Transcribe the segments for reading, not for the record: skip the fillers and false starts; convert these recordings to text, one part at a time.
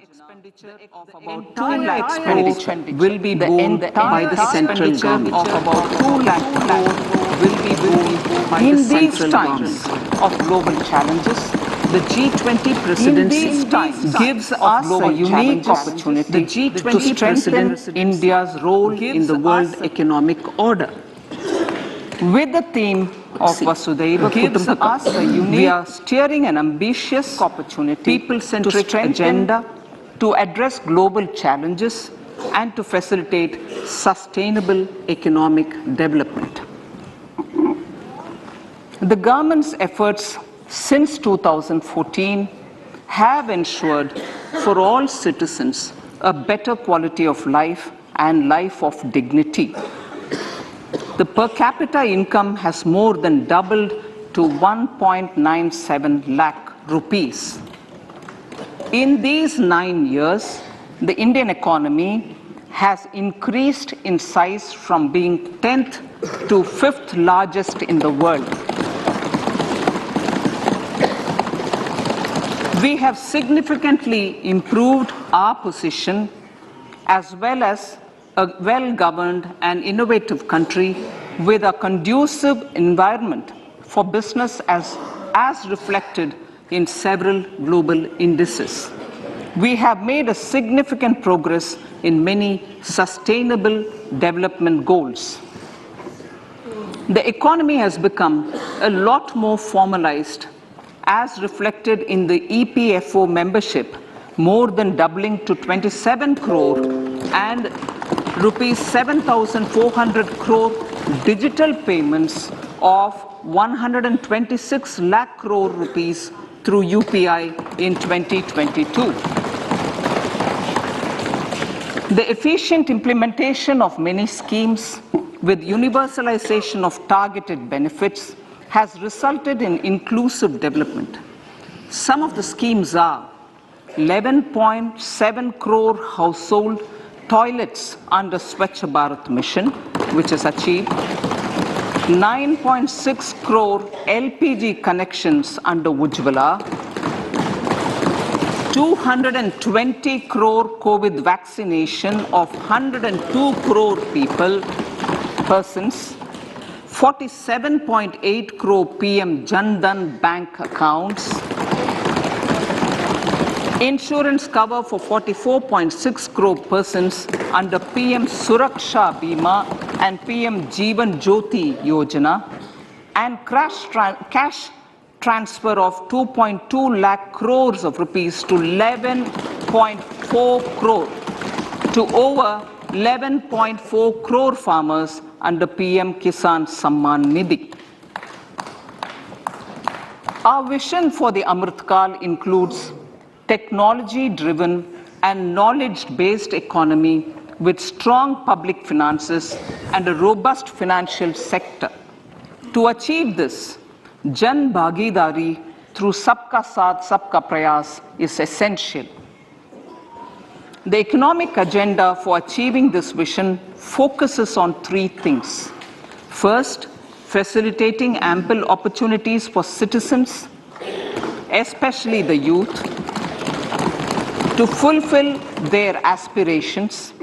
expenditure of about 2 lakh crore will be borne by the central government. Of about 2 lakh crore will be borne by the central government. Of global challenges, the G20 presidency gives us a unique opportunity to strengthen India's role in the world economic order. With the theme of Vasudhaiva Kutumbakam, we are steering an ambitious opportunity, people-centric agenda to address global challenges and to facilitate sustainable economic development. The government's efforts since 2014 have ensured for all citizens a better quality of life and life of dignity. The per capita income has more than doubled to 1.97 lakh rupees. In these 9 years, the Indian economy has increased in size from being 10th to 5th largest in the world. We have significantly improved our position as well as a well-governed and innovative country with a conducive environment for business as reflected in several global indices. We have made a significant progress in many sustainable development goals. The economy has become a lot more formalized as reflected in the EPFO membership, more than doubling to 27 crore and rupees 7,400 crore digital payments of 126 lakh crore rupees through UPI in 2022. The efficient implementation of many schemes with universalization of targeted benefits has resulted in inclusive development. Some of the schemes are 11.7 crore household toilets under Swachh Bharat mission, which is achieved, 9.6 crore LPG connections under Ujjwala, 220 crore COVID vaccination of 102 crore persons, 47.8 crore PM Jan Dhan bank accounts, insurance cover for 44.6 crore persons under PM Suraksha Bima and PM Jeevan Jyoti Yojana, and cash transfer of 2.2 lakh crores of rupees to 11.4 crore to over 11.4 crore farmers under PM Kisan Samman Nidhi. Our vision for the Amrit Kal includes technology-driven and knowledge-based economy with strong public finances and a robust financial sector. To achieve this, Jan Bhagidari through Sabka Saath, Sabka Prayas is essential. The economic agenda for achieving this vision focuses on 3 things. First, facilitating ample opportunities for citizens, especially the youth, to fulfill their aspirations.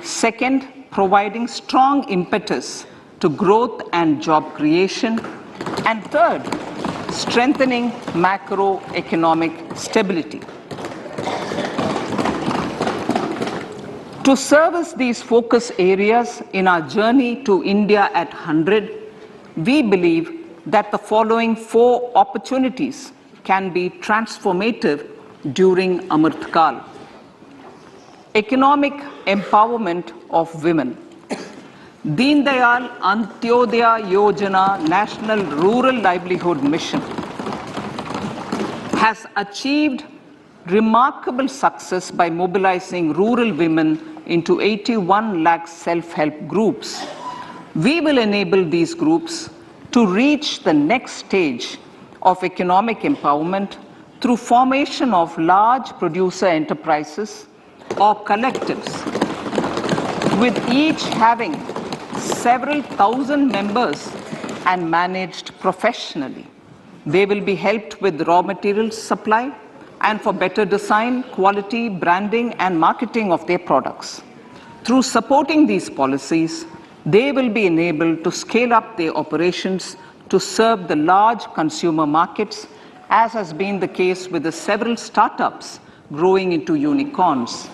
Second, providing strong impetus to growth and job creation. And third, strengthening macroeconomic stability. To service these focus areas in our journey to India at 100, we believe that the following 4 opportunities can be transformative during Amrit Kal. Economic empowerment of women. Deen Dayal Antyodaya Yojana National Rural Livelihood Mission has achieved remarkable success by mobilizing rural women into 81 lakh self-help groups. We will enable these groups to reach the next stage of economic empowerment through formation of large producer enterprises or collectives, with each having several thousand members and managed professionally. They will be helped with raw materials supply and for better design, quality, branding, and marketing of their products. Through supporting these policies, they will be enabled to scale up their operations to serve the large consumer markets, as has been the case with the several startups growing into unicorns.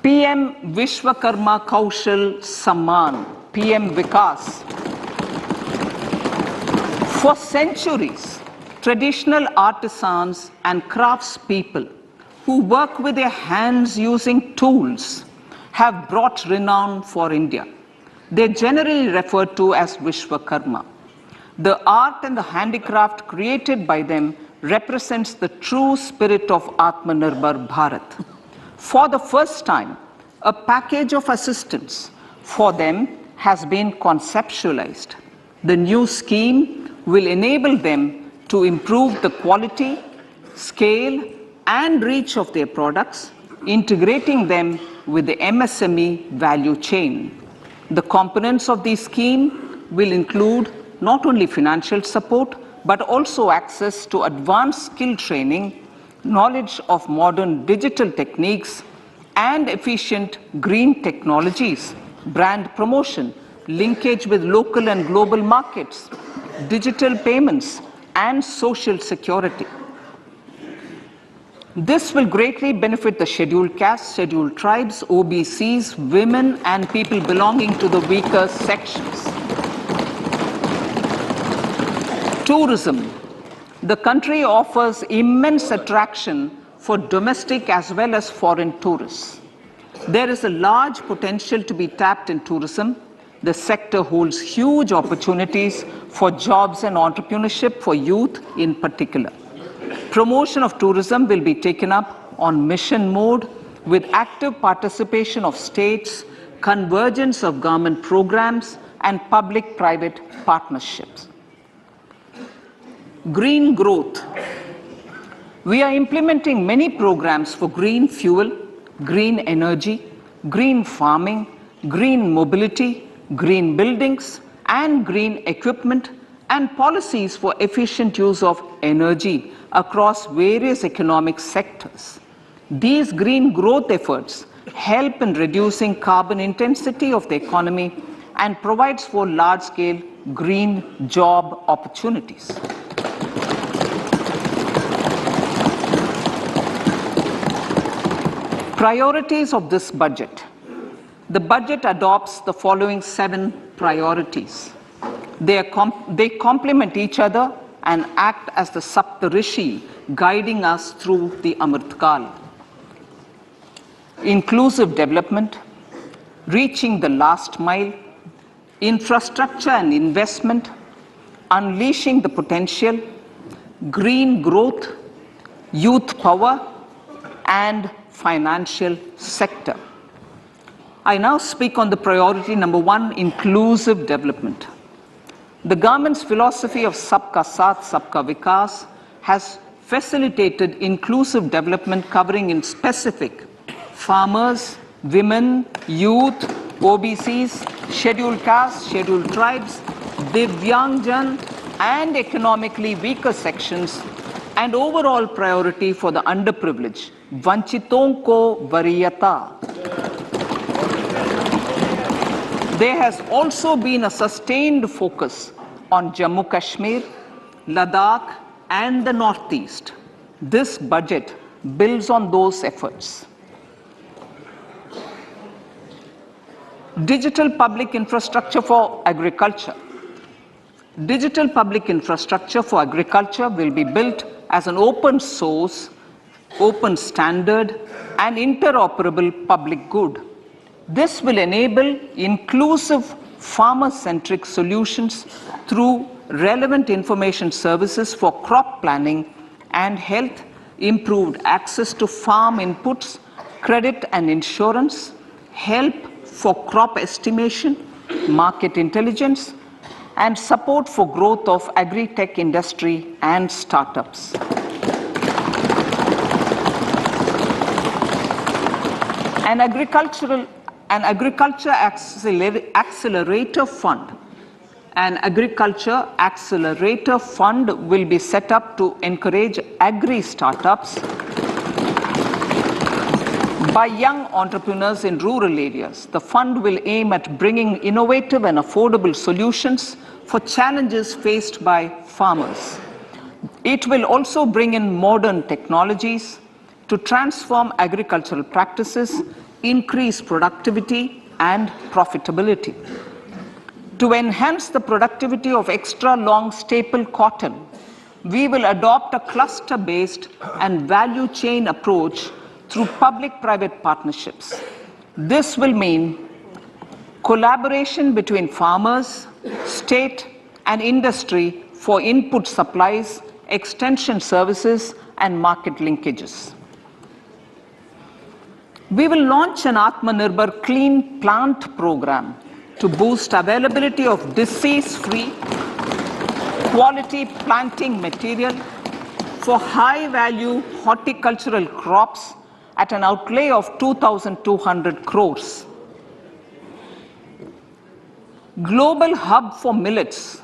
PM Vishwakarma Kaushal Samman, PM Vikas. For centuries, traditional artisans and craftspeople who work with their hands using tools have brought renown for India. They're generally referred to as Vishwakarma. The art and the handicraft created by them represents the true spirit of Atmanirbhar Bharat. For the first time, a package of assistance for them has been conceptualized. The new scheme will enable them to improve the quality, scale, and reach of their products, integrating them with the MSME value chain. The components of this scheme will include not only financial support, but also access to advanced skill training, knowledge of modern digital techniques, and efficient green technologies, brand promotion, linkage with local and global markets, digital payments, and social security. This will greatly benefit the scheduled castes, scheduled tribes, OBCs, women, and people belonging to the weaker sections. Tourism. The country offers immense attraction for domestic as well as foreign tourists. There is a large potential to be tapped in tourism. The sector holds huge opportunities for jobs and entrepreneurship for youth in particular. Promotion of tourism will be taken up on mission mode with active participation of states, convergence of government programs, and public-private partnerships. Green growth. We are implementing many programs for green fuel, green energy, green farming, green mobility, green buildings, and green equipment, and policies for efficient use of energy across various economic sectors. These green growth efforts help in reducing carbon intensity of the economy and provides for large-scale green job opportunities. Priorities of this budget. The budget adopts the following 7 priorities. They complement each other and act as the Saptarishi guiding us through the Amritkal. Inclusive development, reaching the last mile, infrastructure and investment, unleashing the potential, green growth, youth power, and financial sector. I now speak on the priority number 1, inclusive development. The government's philosophy of Sabka Saath, Sabka Vikas has facilitated inclusive development covering in specific farmers, women, youth, OBCs, scheduled castes, scheduled tribes, Divyangjan, and economically weaker sections, and overall priority for the underprivileged, Vanchiton ko Variyata. There has also been a sustained focus on Jammu Kashmir, Ladakh, and the Northeast. This budget builds on those efforts. Digital public infrastructure for agriculture. Digital public infrastructure for agriculture will be built as an open source, open standard, and interoperable public good. This will enable inclusive farmer-centric solutions through relevant information services for crop planning and health, improved access to farm inputs, credit and insurance, help for crop estimation, market intelligence, and support for growth of agri-tech industry and startups. An agriculture accelerator fund an agriculture accelerator fund will be set up to encourage agri-startups by young entrepreneurs in rural areas. The fund will aim at bringing innovative and affordable solutions for challenges faced by farmers. It will also bring in modern technologies to transform agricultural practices, increase productivity and profitability. To enhance the productivity of extra long staple cotton, we will adopt a cluster-based and value chain approach through public-private partnerships. This will mean collaboration between farmers, state, and industry for input supplies, extension services, and market linkages. We will launch an Atmanirbhar Clean Plant program to boost availability of disease-free, quality planting material for high-value horticultural crops at an outlay of 2,200 crores. Global hub for millets,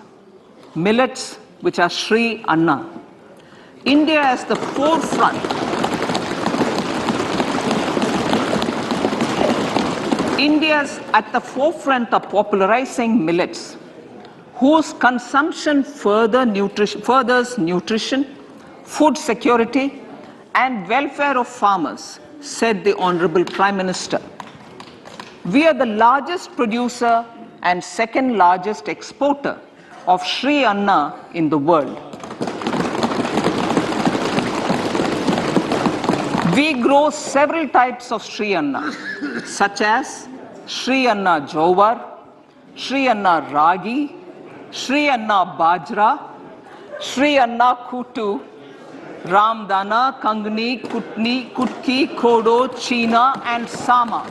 which are Sri Anna. India is the forefront. India's at the forefront of popularizing millets, whose consumption furthers nutrition, food security, and welfare of farmers, said the Honorable Prime Minister. We are the largest producer and second largest exporter of Sri Anna in the world. We grow several types of Sri Anna, such as Sri Anna Jowar, Sri Anna Ragi, Sri Anna Bajra, Sri Anna Kutu, Ramdana, Kangni, Kutni, Kutki, Kodo, China, and Sama.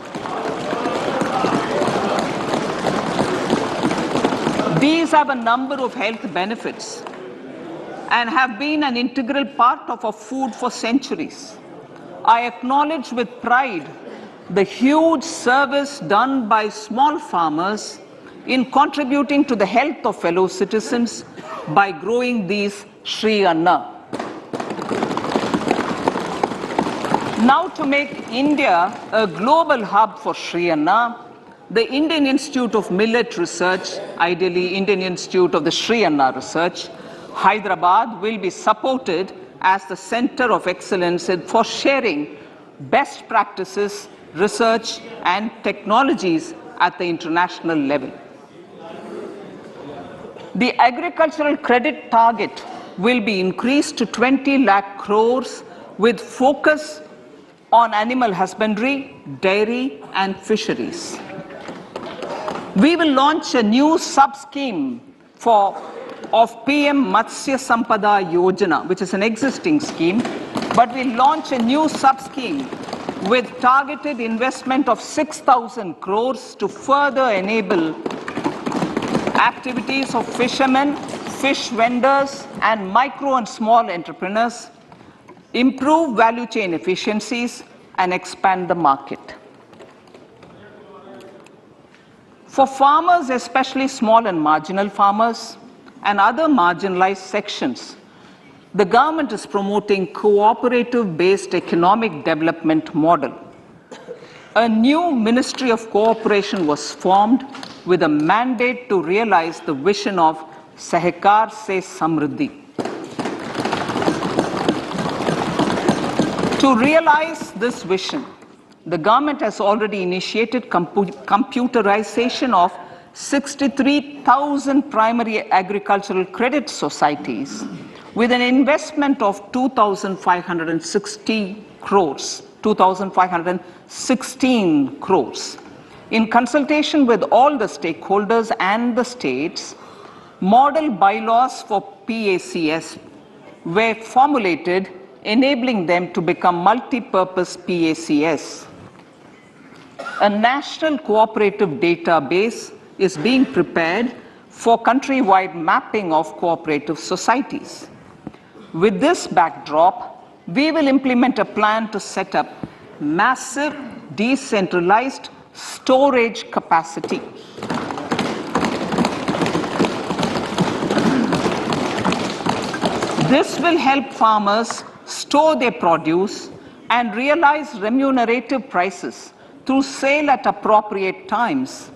These have a number of health benefits and have been an integral part of our food for centuries. I acknowledge with pride the huge service done by small farmers in contributing to the health of fellow citizens by growing these Sri Anna. Now, to make India a global hub for Sri Anna, the Indian Institute of Millet Research, ideally Indian Institute of the Sri Anna Research, Hyderabad, will be supported as the center of excellence for sharing best practices, research, and technologies at the international level. The agricultural credit target will be increased to 20 lakh crores with focus on animal husbandry, dairy, and fisheries. We will launch a new sub-scheme of PM Matsya Sampada Yojana, which is an existing scheme, but we'll launch a new sub-scheme with targeted investment of 6,000 crores to further enable activities of fishermen, fish vendors, and micro and small entrepreneurs, improve value chain efficiencies, and expand the market. For farmers, especially small and marginal farmers and other marginalized sections, the government is promoting cooperative-based economic development model. A new Ministry of Cooperation was formed with a mandate to realize the vision of Sahakar Se Samriddhi. To realize this vision, the government has already initiated computerization of 63,000 primary agricultural credit societies with an investment of 2,516 crores. In consultation with all the stakeholders and the states, model bylaws for PACS were formulated, enabling them to become multi-purpose PACS. A national cooperative database is being prepared for countrywide mapping of cooperative societies. With this backdrop, we will implement a plan to set up massive decentralized storage capacity. This will help farmers store their produce and realize remunerative prices through sale at appropriate times.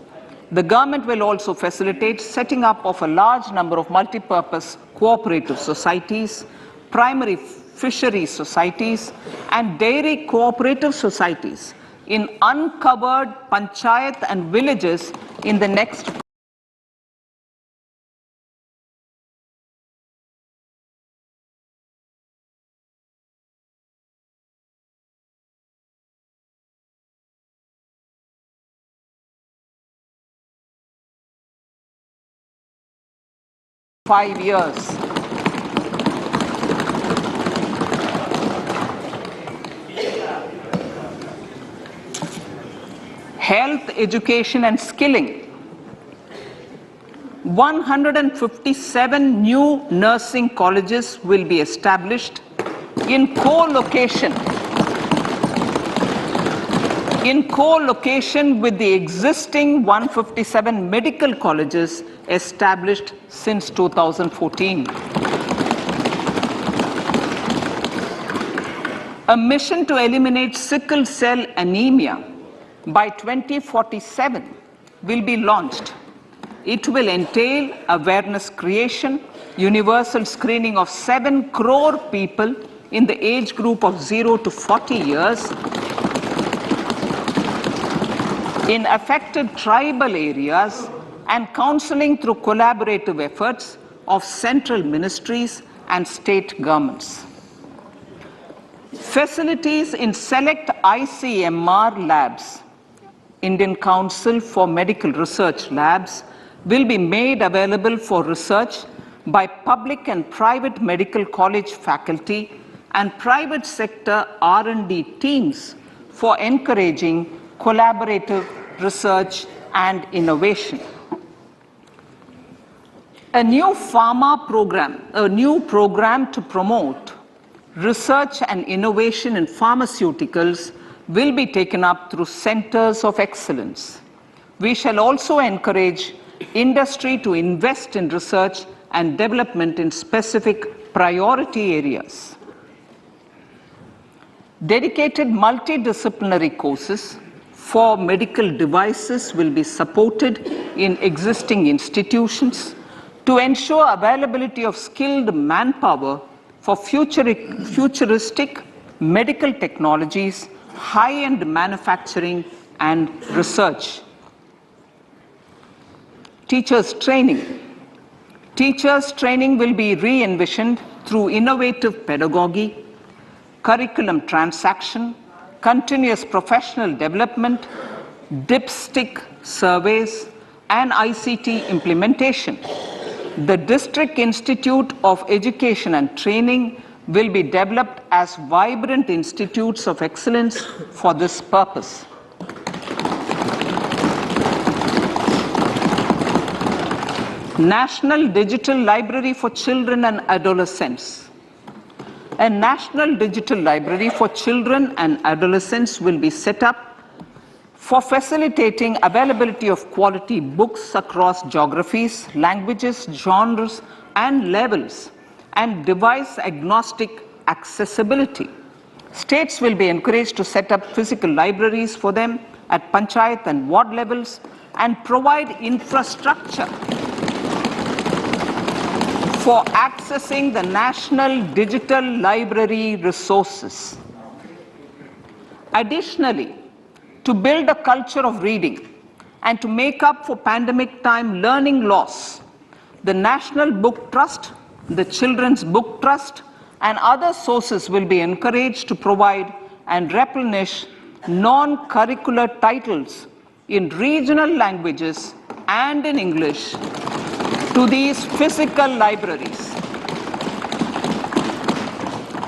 The government will also facilitate setting up of a large number of multi-purpose cooperative societies, primary fisheries societies, and dairy cooperative societies in uncovered panchayat and villages in the next 5 years. Health, education and skilling. 157 new nursing colleges will be established in co-location with the existing 157 medical colleges established since 2014. A mission to eliminate sickle cell anemia by 2047 will be launched. It will entail awareness creation, universal screening of 7 crore people in the age group of 0 to 40 years in affected tribal areas, and counseling through collaborative efforts of central ministries and state governments. Facilities in select ICMR labs, Indian Council for Medical Research Labs, will be made available for research by public and private medical college faculty and private sector R&D teams for encouraging collaborative research and innovation. A new program to promote research and innovation in pharmaceuticals will be taken up through centers of excellence. We shall also encourage industry to invest in research and development in specific priority areas. Dedicated multidisciplinary courses for medical devices will be supported in existing institutions to ensure availability of skilled manpower for futuristic medical technologies, high-end manufacturing and research. Teachers training. Teachers training will be re-envisioned through innovative pedagogy, curriculum transaction, continuous professional development, dipstick surveys, and ICT implementation. The District Institute of Education and Training will be developed as vibrant institutes of excellence for this purpose. National Digital Library for Children and Adolescents. A National Digital Library for Children and Adolescents will be set up for facilitating availability of quality books across geographies, languages, genres, and levels, and device-agnostic accessibility. States will be encouraged to set up physical libraries for them at panchayat and ward levels and provide infrastructure for accessing the national digital library resources. Additionally, to build a culture of reading and to make up for pandemic time learning loss, the National Book Trust, the Children's Book Trust, and other sources will be encouraged to provide and replenish non-curricular titles in regional languages and in English to these physical libraries.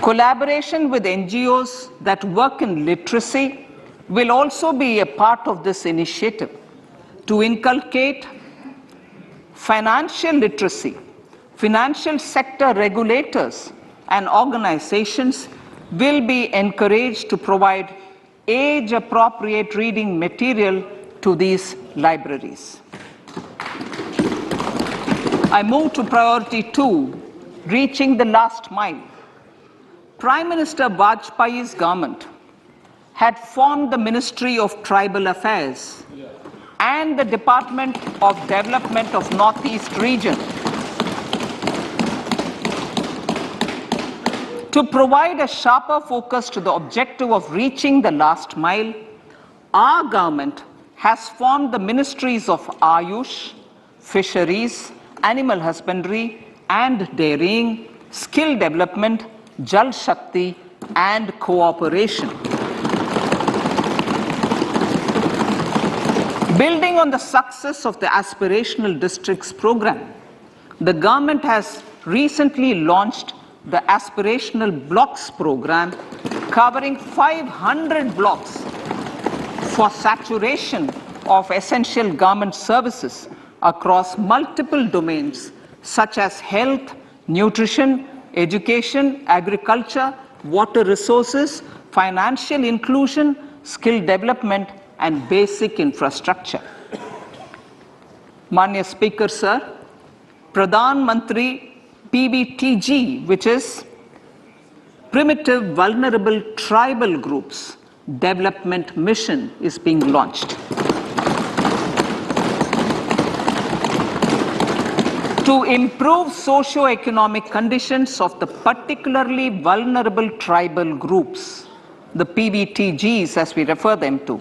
Collaboration with NGOs that work in literacy will also be a part of this initiative to inculcate financial literacy. Financial sector regulators and organizations will be encouraged to provide age-appropriate reading material to these libraries. I move to priority 2, reaching the last mile. Prime Minister Vajpayee's government had formed the Ministry of Tribal Affairs and the Department of Development of Northeast Region to provide a sharper focus to the objective of reaching the last mile. Our government has formed the ministries of Ayush, Fisheries, Animal Husbandry and Dairying, Skill Development, Jal Shakti and Cooperation. Building on the success of the Aspirational Districts program, the government has recently launched the Aspirational Blocks program, covering 500 blocks for saturation of essential government services across multiple domains such as health, nutrition, education, agriculture, water resources, financial inclusion, skill development, and basic infrastructure. Manya Speaker, sir, Pradhan Mantri PBTG, which is Primitive Vulnerable Tribal Groups Development Mission, is being launched. To improve socio-economic conditions of the particularly vulnerable tribal groups, the PBTGs as we refer them to,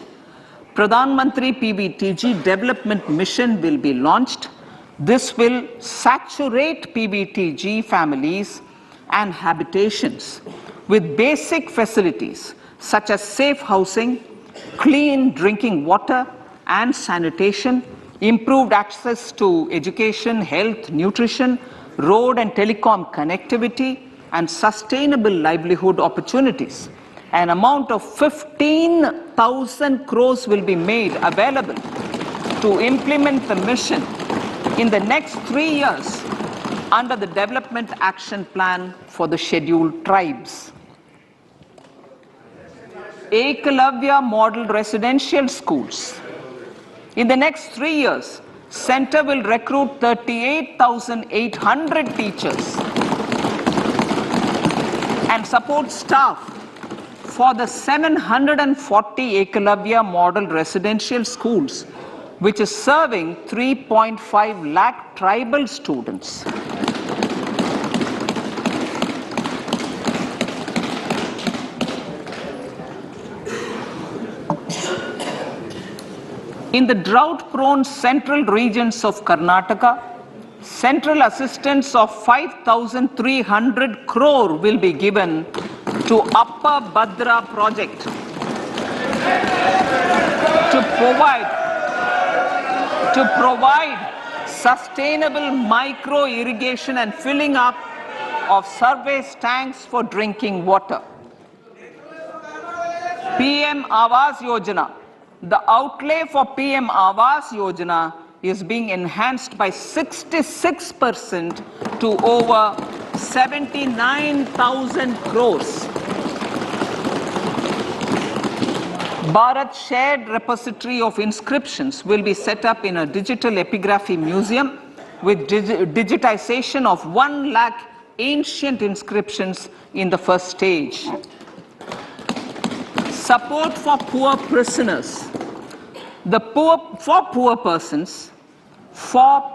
Pradhan Mantri PBTG Development Mission will be launched. This will saturate PBTG families and habitations with basic facilities such as safe housing, clean drinking water and sanitation, improved access to education, health, nutrition, road and telecom connectivity, and sustainable livelihood opportunities. An amount of 15,000 crores will be made available to implement the mission in the next 3 years under the Development Action Plan for the Scheduled Tribes. Ekalavya Model Residential Schools. In the next 3 years, Center will recruit 38,800 teachers and support staff for the 740 Ekalavya Model Residential Schools, which is serving 3.5 lakh tribal students. In the drought-prone central regions of Karnataka, central assistance of 5,300 crore will be given to Upper Bhadra project to provide sustainable micro irrigation and filling up of surface tanks for drinking water. PM Awas Yojana. The outlay for PM Awas Yojana is being enhanced by 66% to over 79,000 crores. Bharat Shared Repository of Inscriptions will be set up in a digital epigraphy museum with digitization of 1 lakh ancient inscriptions in the first stage. Support for poor prisoners. For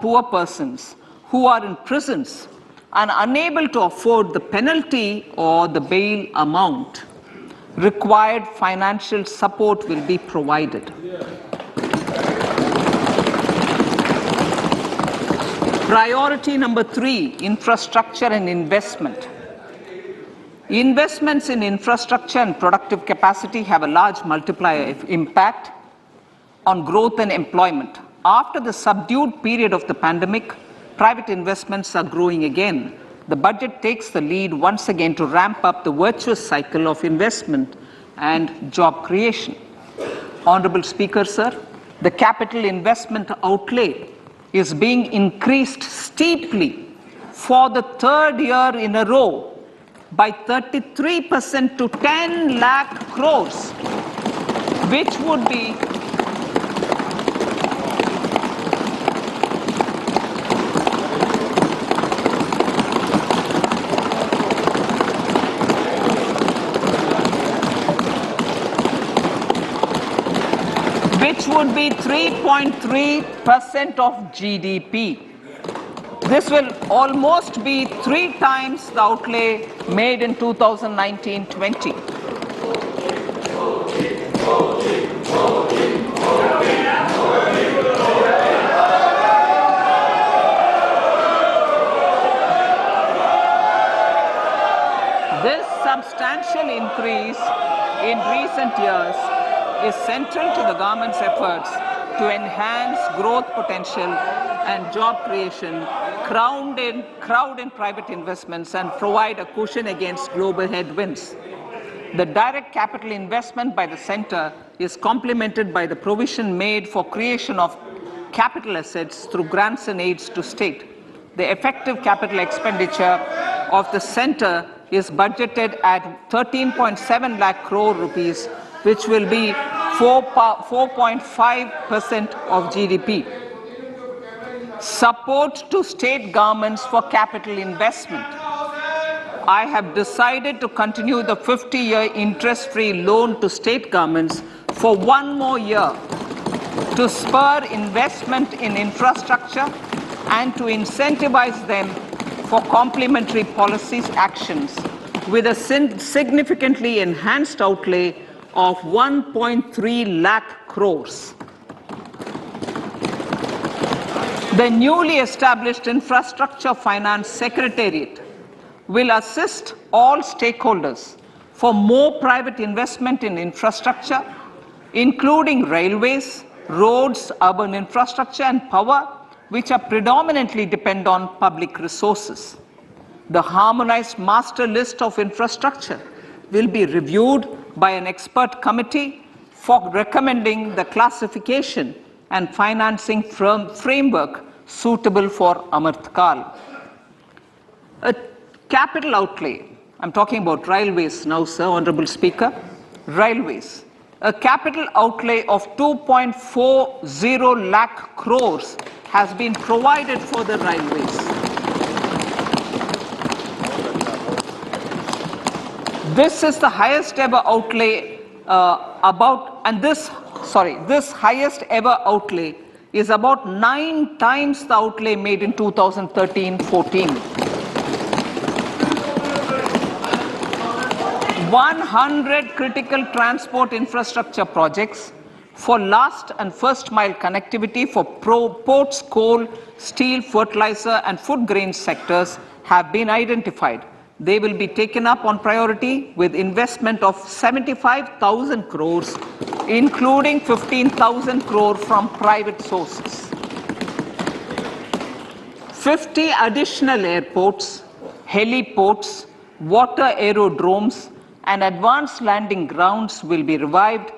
poor persons who are in prisons and unable to afford the penalty or the bail amount, required financial support will be provided. Priority number 3, infrastructure and investment. Investments in infrastructure and productive capacity have a large multiplier impact on growth and employment. After the subdued period of the pandemic, private investments are growing again. The budget takes the lead once again to ramp up the virtuous cycle of investment and job creation. Honorable Speaker, sir, the capital investment outlay is being increased steeply for the 3rd year in a row by 33% to 10 lakh crores, which would be which would be 3.3% of GDP. This will almost be 3 times the outlay made in 2019-20. This substantial increase in recent years is central to the government's efforts to enhance growth potential and job creation, crowd in private investments, and provide a cushion against global headwinds. The direct capital investment by the center is complemented by the provision made for creation of capital assets through grants and aids to state. The effective capital expenditure of the center is budgeted at 13.7 lakh crore rupees, which will be 4.5% of GDP. Support to state governments for capital investment. I have decided to continue the 50-year interest-free loan to state governments for 1 more year to spur investment in infrastructure and to incentivize them for complementary policies actions with a significantly enhanced outlay of 1.3 lakh crores. The newly established Infrastructure Finance Secretariat will assist all stakeholders for more private investment in infrastructure, including railways, roads, urban infrastructure, and power, which are predominantly depend on public resources. The harmonized master list of infrastructure will be reviewed by an expert committee for recommending the classification and financing framework suitable for Amrit Kal. A capital outlay, I'm talking about railways now, sir, Honorable Speaker, railways. A capital outlay of 2.40 lakh crores has been provided for the railways. This is the highest ever outlay this highest ever outlay is about 9 times the outlay made in 2013-14. 100 critical transport infrastructure projects for last and first mile connectivity for ports, coal, steel, fertilizer, and food grain sectors have been identified. They will be taken up on priority with investment of 75,000 crores, including 15,000 crore from private sources. 50 additional airports, heliports, water aerodromes, and advanced landing grounds will be revived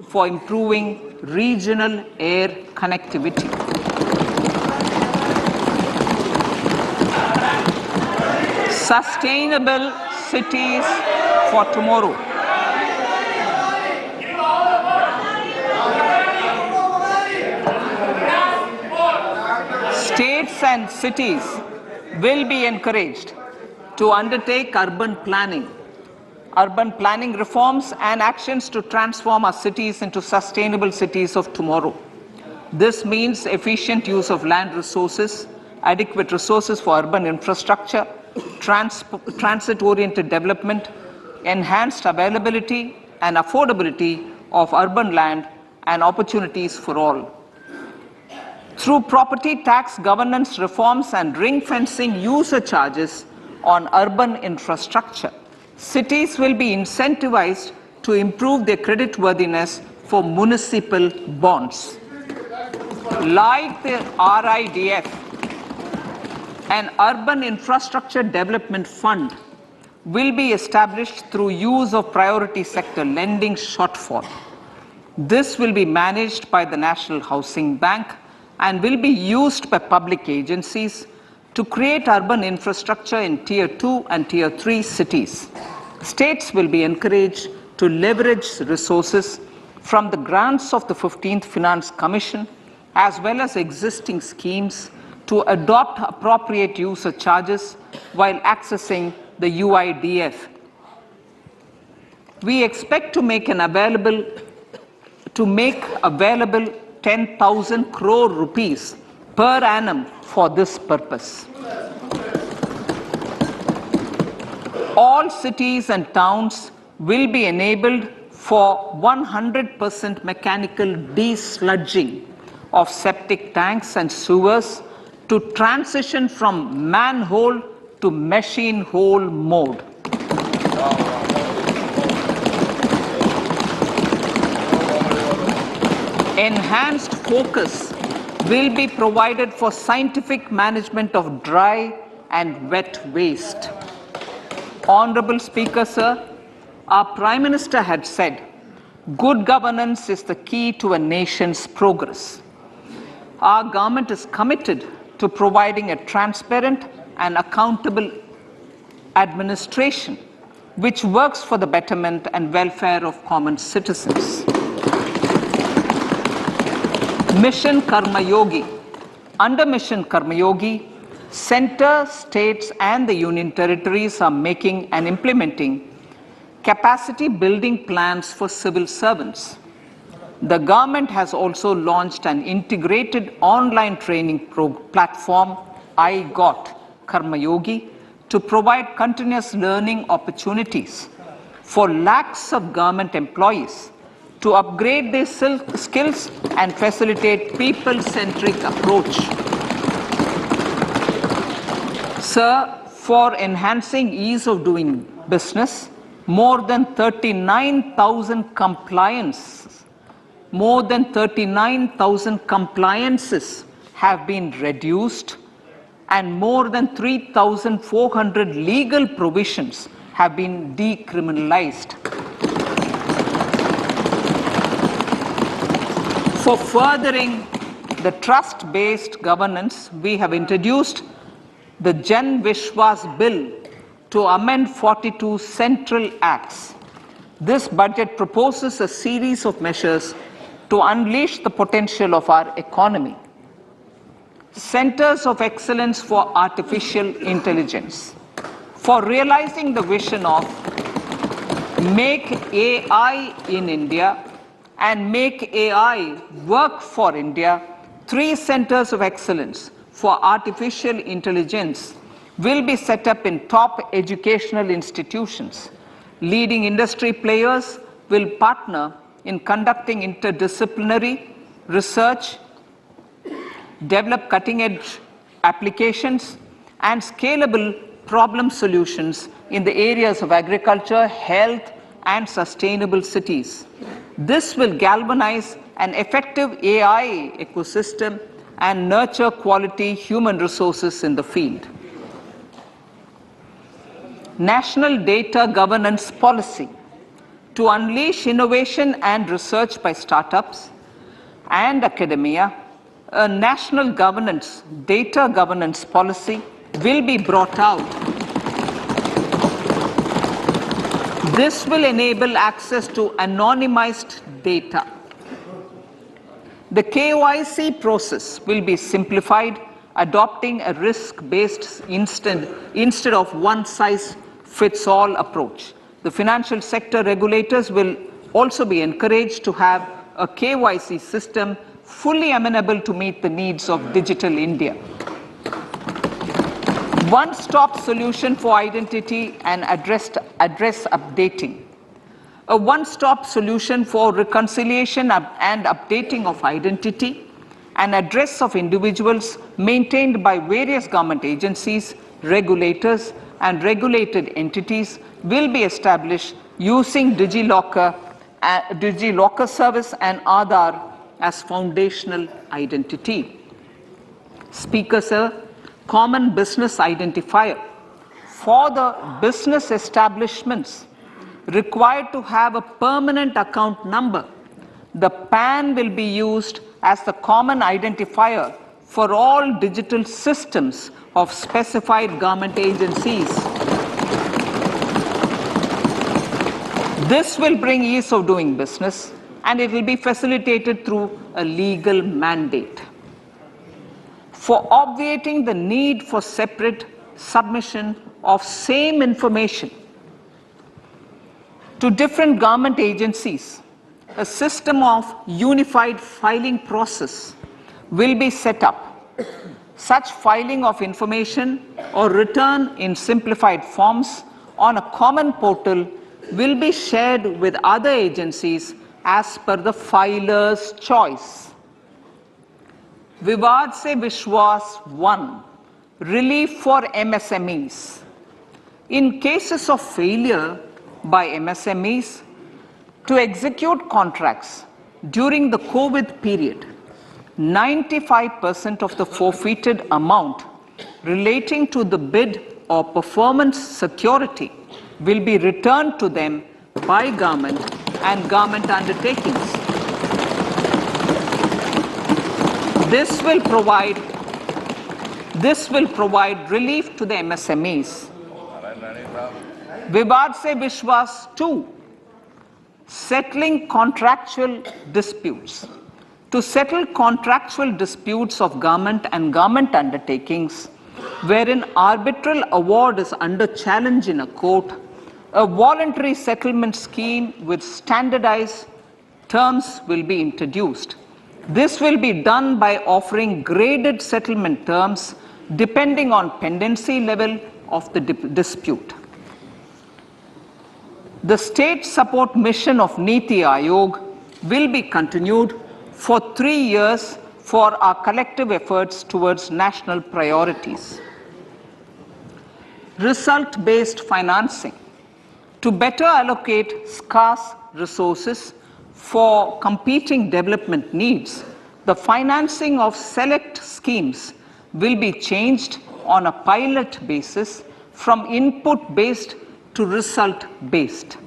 for improving regional air connectivity. Sustainable cities for tomorrow. States and cities will be encouraged to undertake urban planning reforms and actions to transform our cities into sustainable cities of tomorrow. This means efficient use of land resources, adequate resources for urban infrastructure, transit-oriented development, enhanced availability and affordability of urban land, and opportunities for all. Through property tax governance reforms and ring-fencing user charges on urban infrastructure, cities will be incentivized to improve their creditworthiness for municipal bonds. Like the RIDF, an Urban Infrastructure Development Fund will be established through use of priority sector lending shortfall. This will be managed by the National Housing Bank and will be used by public agencies to create urban infrastructure in Tier 2 and Tier 3 cities. States will be encouraged to leverage resources from the grants of the 15th Finance Commission as well as existing schemes to adopt appropriate user charges while accessing the UIDF. We expect to make available to make available 10,000 crore rupees per annum for this purpose. All cities and towns will be enabled for 100% mechanical desludging of septic tanks and sewers to transition from manhole to machine hole mode. Enhanced focus will be provided for scientific management of dry and wet waste. Honorable Speaker, sir, our Prime Minister had said, good governance is the key to a nation's progress. Our government is committed to providing a transparent and accountable administration which works for the betterment and welfare of common citizens. Mission Karma Yogi. Under Mission Karma Yogi, Centre, states and the Union territories are making and implementing capacity building plans for civil servants. The government has also launched an integrated online training platform, I Got Karma Yogi, to provide continuous learning opportunities for lakhs of government employees to upgrade their skills and facilitate people-centric approach. Sir, for enhancing ease of doing business, more than 39,000 compliances have been reduced and more than 3,400 legal provisions have been decriminalized. For furthering the trust-based governance, we have introduced the Jan Vishwas Bill to amend 42 central acts. This budget proposes a series of measures to unleash the potential of our economy. Centers of Excellence for Artificial Intelligence. For realizing the vision of Make AI in India and Make AI Work for India, 3 centers of excellence for artificial intelligence will be set up in top educational institutions. Leading industry players will partner in conducting interdisciplinary research, develop cutting-edge applications, and scalable problem solutions in the areas of agriculture, health, and sustainable cities. This will galvanize an effective AI ecosystem and nurture quality human resources in the field. National Data Governance Policy. To unleash innovation and research by startups and academia, a national data governance policy will be brought out. This will enable access to anonymized data. The KYC process will be simplified, adopting a risk-based instead of one-size-fits-all approach. The financial sector regulators will also be encouraged to have a KYC system fully amenable to meet the needs of digital India. One-stop solution for identity and address updating. A one-stop solution for reconciliation and updating of identity and address of individuals maintained by various government agencies, regulators, and regulated entities will be established using DigiLocker service and Aadhaar as foundational identity. Speaker, sir, common business identifier. For the business establishments required to have a permanent account number, the PAN will be used as the common identifier for all digital systems of specified government agencies. This will bring ease of doing business, and it will be facilitated through a legal mandate. For obviating the need for separate submission of same information to different government agencies a system of unified filing process will be set up. Such filing of information or return in simplified forms on a common portal will be shared with other agencies as per the filer's choice. Vivad se Vishwas 1. Relief for MSMEs. In cases of failure by MSMEs to execute contracts during the COVID period, 95% of the forfeited amount relating to the bid or performance security will be returned to them by government and government undertakings. This will provide relief to the MSMEs. Vivad se Vishwas 2. Settling contractual disputes. To settle contractual disputes of government and government undertakings, wherein arbitral award is under challenge in a court, a voluntary settlement scheme with standardized terms will be introduced. This will be done by offering graded settlement terms depending on pendency level of the dispute. The state support mission of Niti Aayog will be continued for 3 years for our collective efforts towards national priorities. Result-based financing. To better allocate scarce resources for competing development needs, the financing of select schemes will be changed on a pilot basis from input-based to result-based.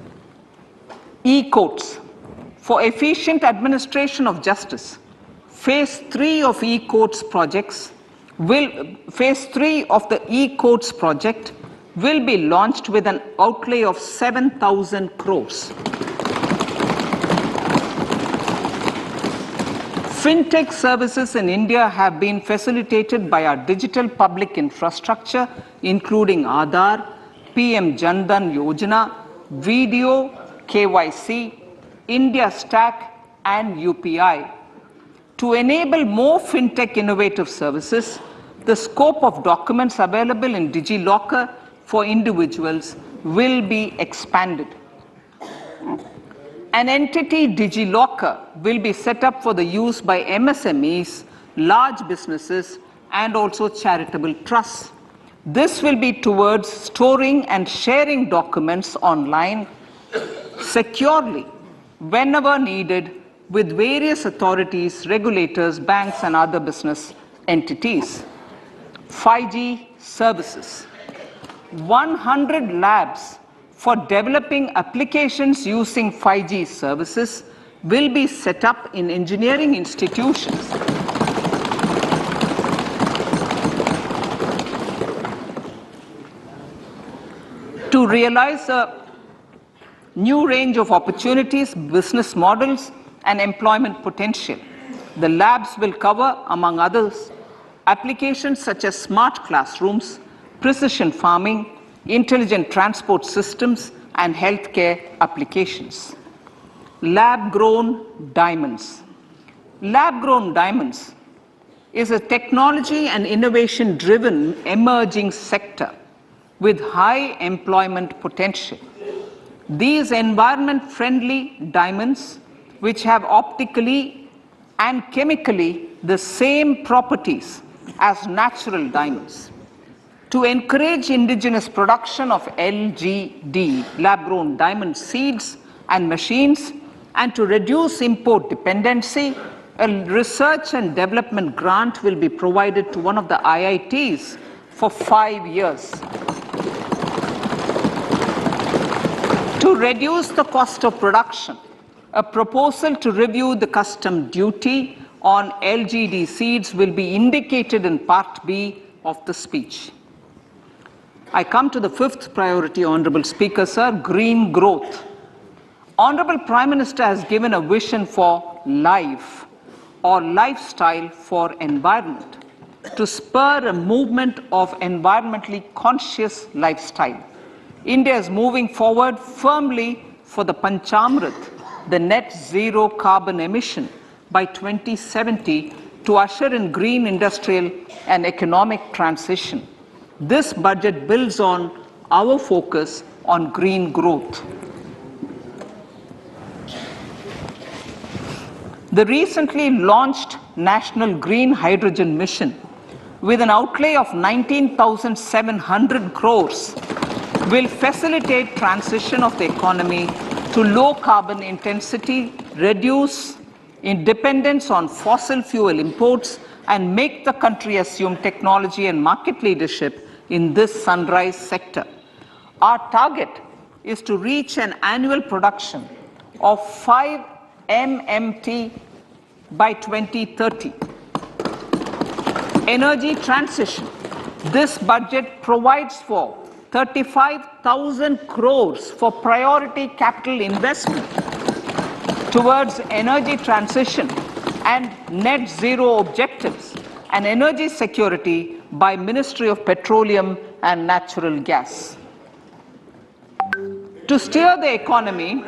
E-courts. For efficient administration of justice, Phase 3 of e-courts project will be launched with an outlay of 7,000 crores. Fintech services in India have been facilitated by our digital public infrastructure, including Aadhaar, PM Jan Dhan Yojana, Video, KYC, India Stack, and UPI. To enable more fintech innovative services, the scope of documents available in DigiLocker for individuals will be expanded. An entity DigiLocker will be set up for the use by MSMEs, large businesses, and also charitable trusts. This will be towards storing and sharing documents online securely whenever needed with various authorities, regulators, banks, and other business entities. 5G services. 100 labs for developing applications using 5G services will be set up in engineering institutions. To realize a new range of opportunities, business models, and employment potential. The labs will cover, among others, applications such as smart classrooms, precision farming, intelligent transport systems, and healthcare applications. Lab-grown diamonds. Lab-grown diamonds is a technology and innovation-driven emerging sector with high employment potential. These environment-friendly diamonds, which have optically and chemically the same properties as natural diamonds. To encourage indigenous production of LGD, lab-grown diamond seeds and machines, and to reduce import dependency, a research and development grant will be provided to one of the IITs for 5 years. To reduce the cost of production, a proposal to review the custom duty on LGD seeds will be indicated in Part B of the speech. I come to the fifth priority, Honorable Speaker, sir, green growth. Honorable Prime Minister has given a vision for life or lifestyle for environment to spur a movement of environmentally conscious lifestyle. India is moving forward firmly for the Panchamrit the net zero carbon emission by 2070 to usher in green industrial and economic transition. This budget builds on our focus on green growth. The recently launched National Green Hydrogen Mission, with an outlay of 19,700 crores, will facilitate transition of the economy to low carbon intensity, reduce dependence on fossil fuel imports, and make the country assume technology and market leadership in this sunrise sector. Our target is to reach an annual production of 5 MMT by 2030. Energy transition. This budget provides for 35,000 crores for priority capital investment towards energy transition and net zero objectives and energy security by Ministry of Petroleum and Natural Gas. To steer the economy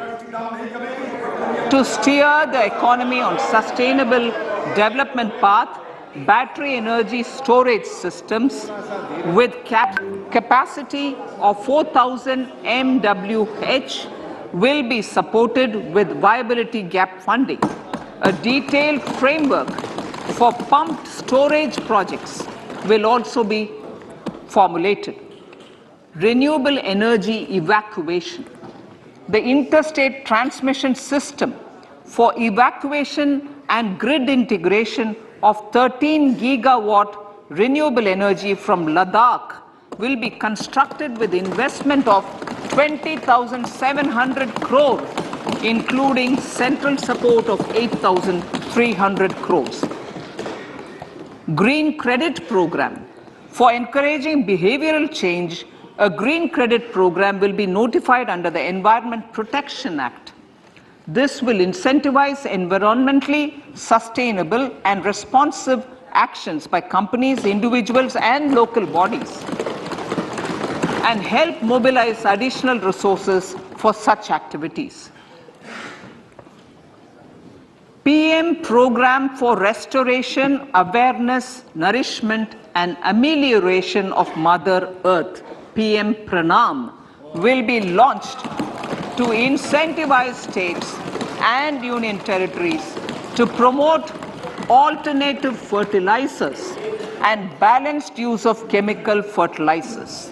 on sustainable development path, battery energy storage systems with capacity of 4,000 MWh will be supported with viability gap funding. A detailed framework for pumped storage projects will also be formulated. Renewable energy evacuation. The interstate transmission system for evacuation and grid integration of 13 gigawatt renewable energy from Ladakh will be constructed with investment of 20,700 crore, including central support of 8,300 crores. Green credit program. For encouraging behavioral change, a green credit program will be notified under the Environment Protection Act. This will incentivize environmentally sustainable and responsive actions by companies, individuals, and local bodies, and help mobilize additional resources for such activities. PM Program for Restoration, Awareness, Nourishment, and Amelioration of Mother Earth, PM Pranam, will be launched to incentivize states and union territories to promote alternative fertilizers and balanced use of chemical fertilizers.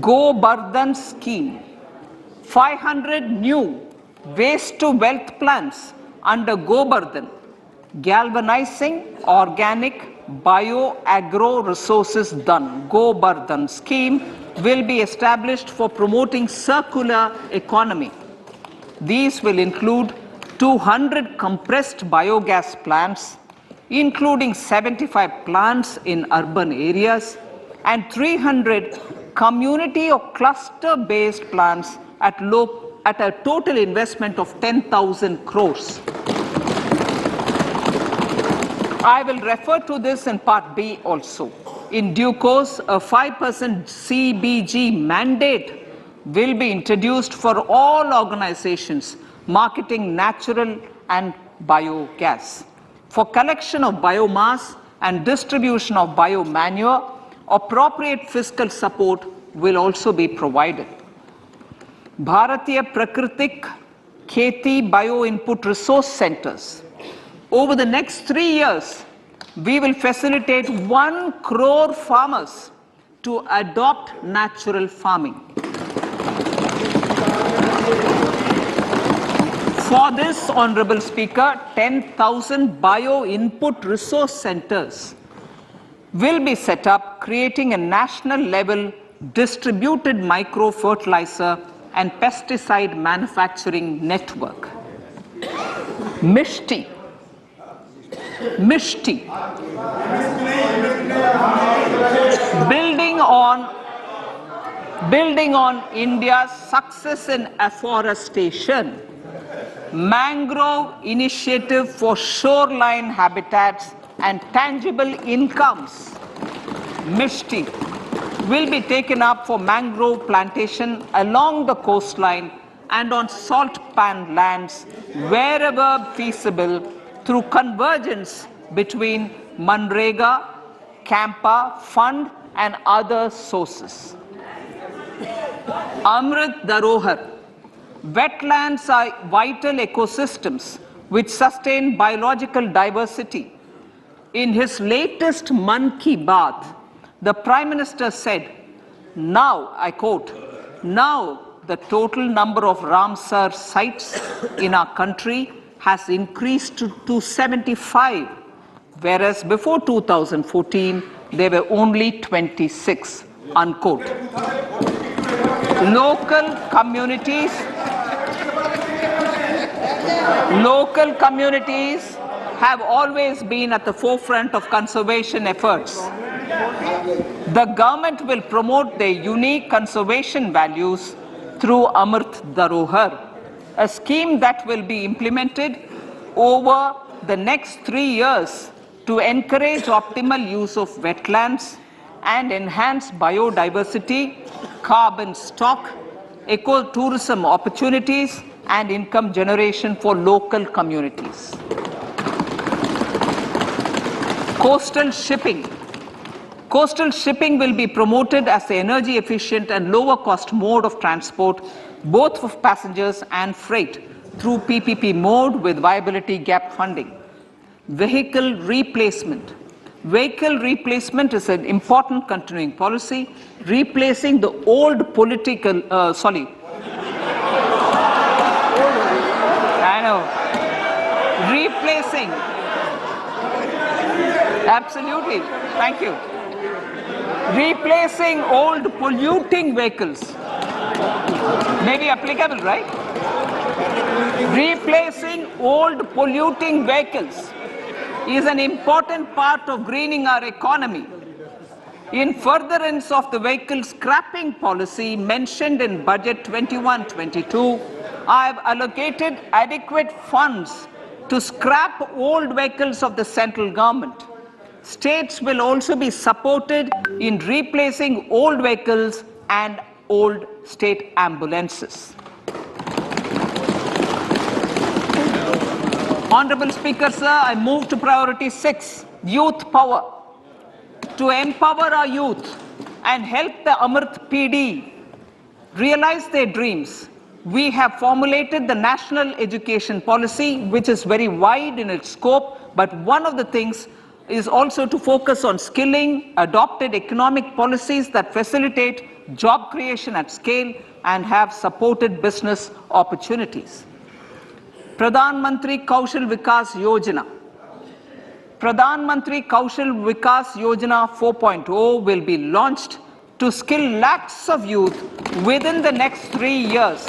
Go Bardhan scheme. 500 new waste to wealth plants under Go Bardhan, galvanizing organic bio-agro resources done. Go Bardhan scheme will be established for promoting circular economy. These will include 200 compressed biogas plants, including 75 plants in urban areas, and 300 community or cluster-based plants at a total investment of 10,000 crores. I will refer to this in Part B also. In due course, a 5% CBG mandate will be introduced for all organizations marketing natural and biogas. For collection of biomass and distribution of biomanure, appropriate fiscal support will also be provided. Bharatiya Prakritik Kheti Bio Input Resource Centers. Over the next 3 years, we will facilitate 1 crore farmers to adopt natural farming. For this, Honorable Speaker, 10,000 bio input resource centers will be set up, creating a national level distributed micro fertilizer and pesticide manufacturing network. Mishti. Building on India's success in afforestation, mangrove initiative for shoreline habitats and tangible incomes, Mishti, will be taken up for mangrove plantation along the coastline and on salt pan lands wherever feasible through convergence between Manrega, Campa, Fund and other sources. Amrit Dharohar. Wetlands are vital ecosystems which sustain biological diversity. In his latest Mann Ki Baat, the Prime Minister said, now, I quote, now the total number of Ramsar sites in our country has increased to 75, whereas before 2014, there were only 26, unquote. Local communities have always been at the forefront of conservation efforts. The government will promote their unique conservation values through Amrit Dharohar, a scheme that will be implemented over the next 3 years to encourage optimal use of wetlands and enhance biodiversity, carbon stock, ecotourism opportunities, and income generation for local communities. Coastal shipping. Coastal shipping will be promoted as the energy efficient and lower cost mode of transport, both for passengers and freight, through PPP mode with viability gap funding. Vehicle replacement. Vehicle replacement is an important continuing policy, replacing the old political, replacing, absolutely, thank you. Replacing old polluting vehicles. Maybe applicable, right? Replacing old polluting vehicles is an important part of greening our economy. In furtherance of the vehicle scrapping policy mentioned in Budget 21-22, I have allocated adequate funds to scrap old vehicles of the central government. States will also be supported in replacing old vehicles and old state ambulances. Honorable Speaker, sir, I move to priority 6, youth power. To empower our youth and help the Amrit PD realize their dreams, we have formulated the National Education Policy, which is very wide in its scope, but one of the things is also to focus on skilling, adopted economic policies that facilitate job creation at scale and have supported business opportunities. Pradhan Mantri Kaushal Vikas Yojana. Pradhan Mantri Kaushal Vikas Yojana 4.0 will be launched to skill lakhs of youth within the next 3 years.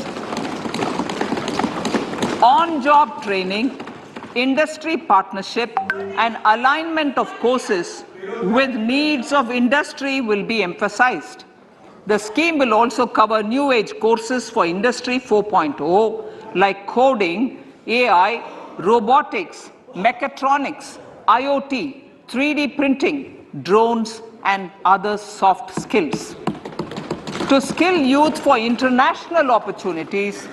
On-job training, industry partnership, and alignment of courses with needs of industry will be emphasized. The scheme will also cover new age courses for Industry 4.0 like coding, AI, robotics, mechatronics, IoT, 3D printing, drones, and other soft skills. To skill youth for international opportunities,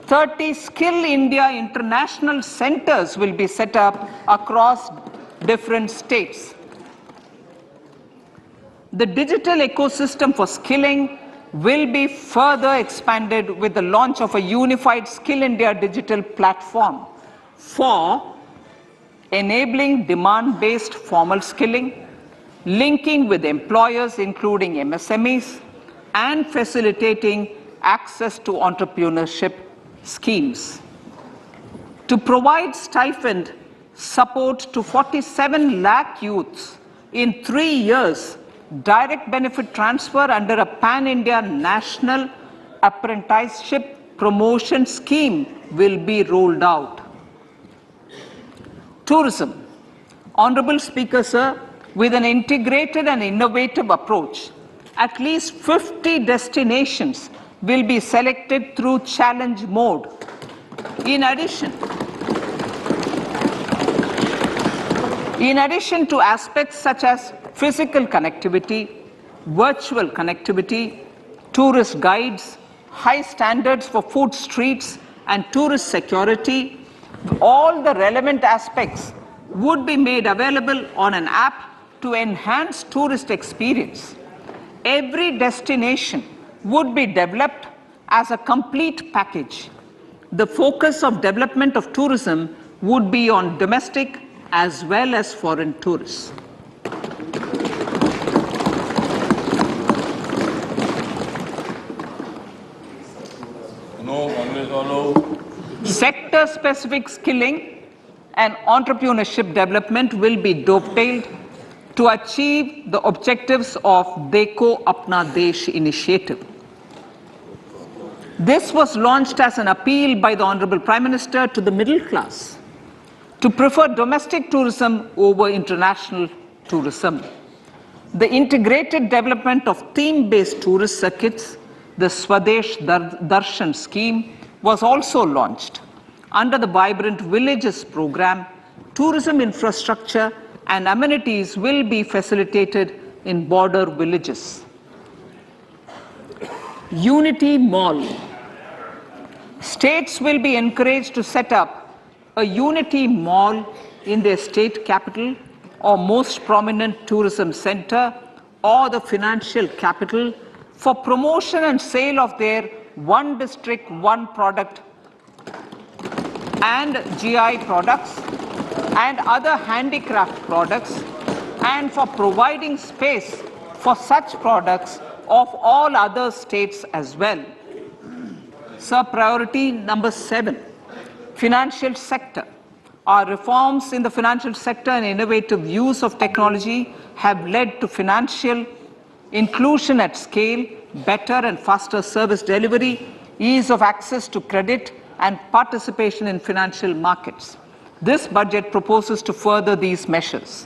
30 Skill India international centers will be set up across different states. The digital ecosystem for skilling will be further expanded with the launch of a unified Skill India digital platform for enabling demand-based formal skilling, linking with employers including MSMEs, and facilitating access to entrepreneurship schemes. To provide stipend support to 47 lakh youths in 3 years, direct benefit transfer under a pan-India national apprenticeship promotion scheme will be rolled out. Tourism. Honorable Speaker, sir, with an integrated and innovative approach, at least 50 destinations will be selected through challenge mode. In addition to aspects such as physical connectivity, virtual connectivity, tourist guides, high standards for food streets and tourist security. All the relevant aspects would be made available on an app to enhance tourist experience. Every destination would be developed as a complete package. The focus of development of tourism would be on domestic as well as foreign tourists. Sector-specific skilling and entrepreneurship development will be dovetailed to achieve the objectives of Dekho Apna Desh initiative. This was launched as an appeal by the Honorable Prime Minister to the middle class to prefer domestic tourism over international tourism. The integrated development of theme-based tourist circuits, the Swadesh Darshan scheme, was also launched. Under the Vibrant Villages program, tourism infrastructure and amenities will be facilitated in border villages. Unity Mall. States will be encouraged to set up a Unity Mall in their state capital or most prominent tourism center or the financial capital for promotion and sale of their one district, one product and GI products and other handicraft products, and for providing space for such products of all other states as well. Sir, priority number 7, financial sector. Our reforms in the financial sector and innovative use of technology have led to financial inclusion at scale, better and faster service delivery, ease of access to credit, and participation in financial markets. This budget proposes to further these measures.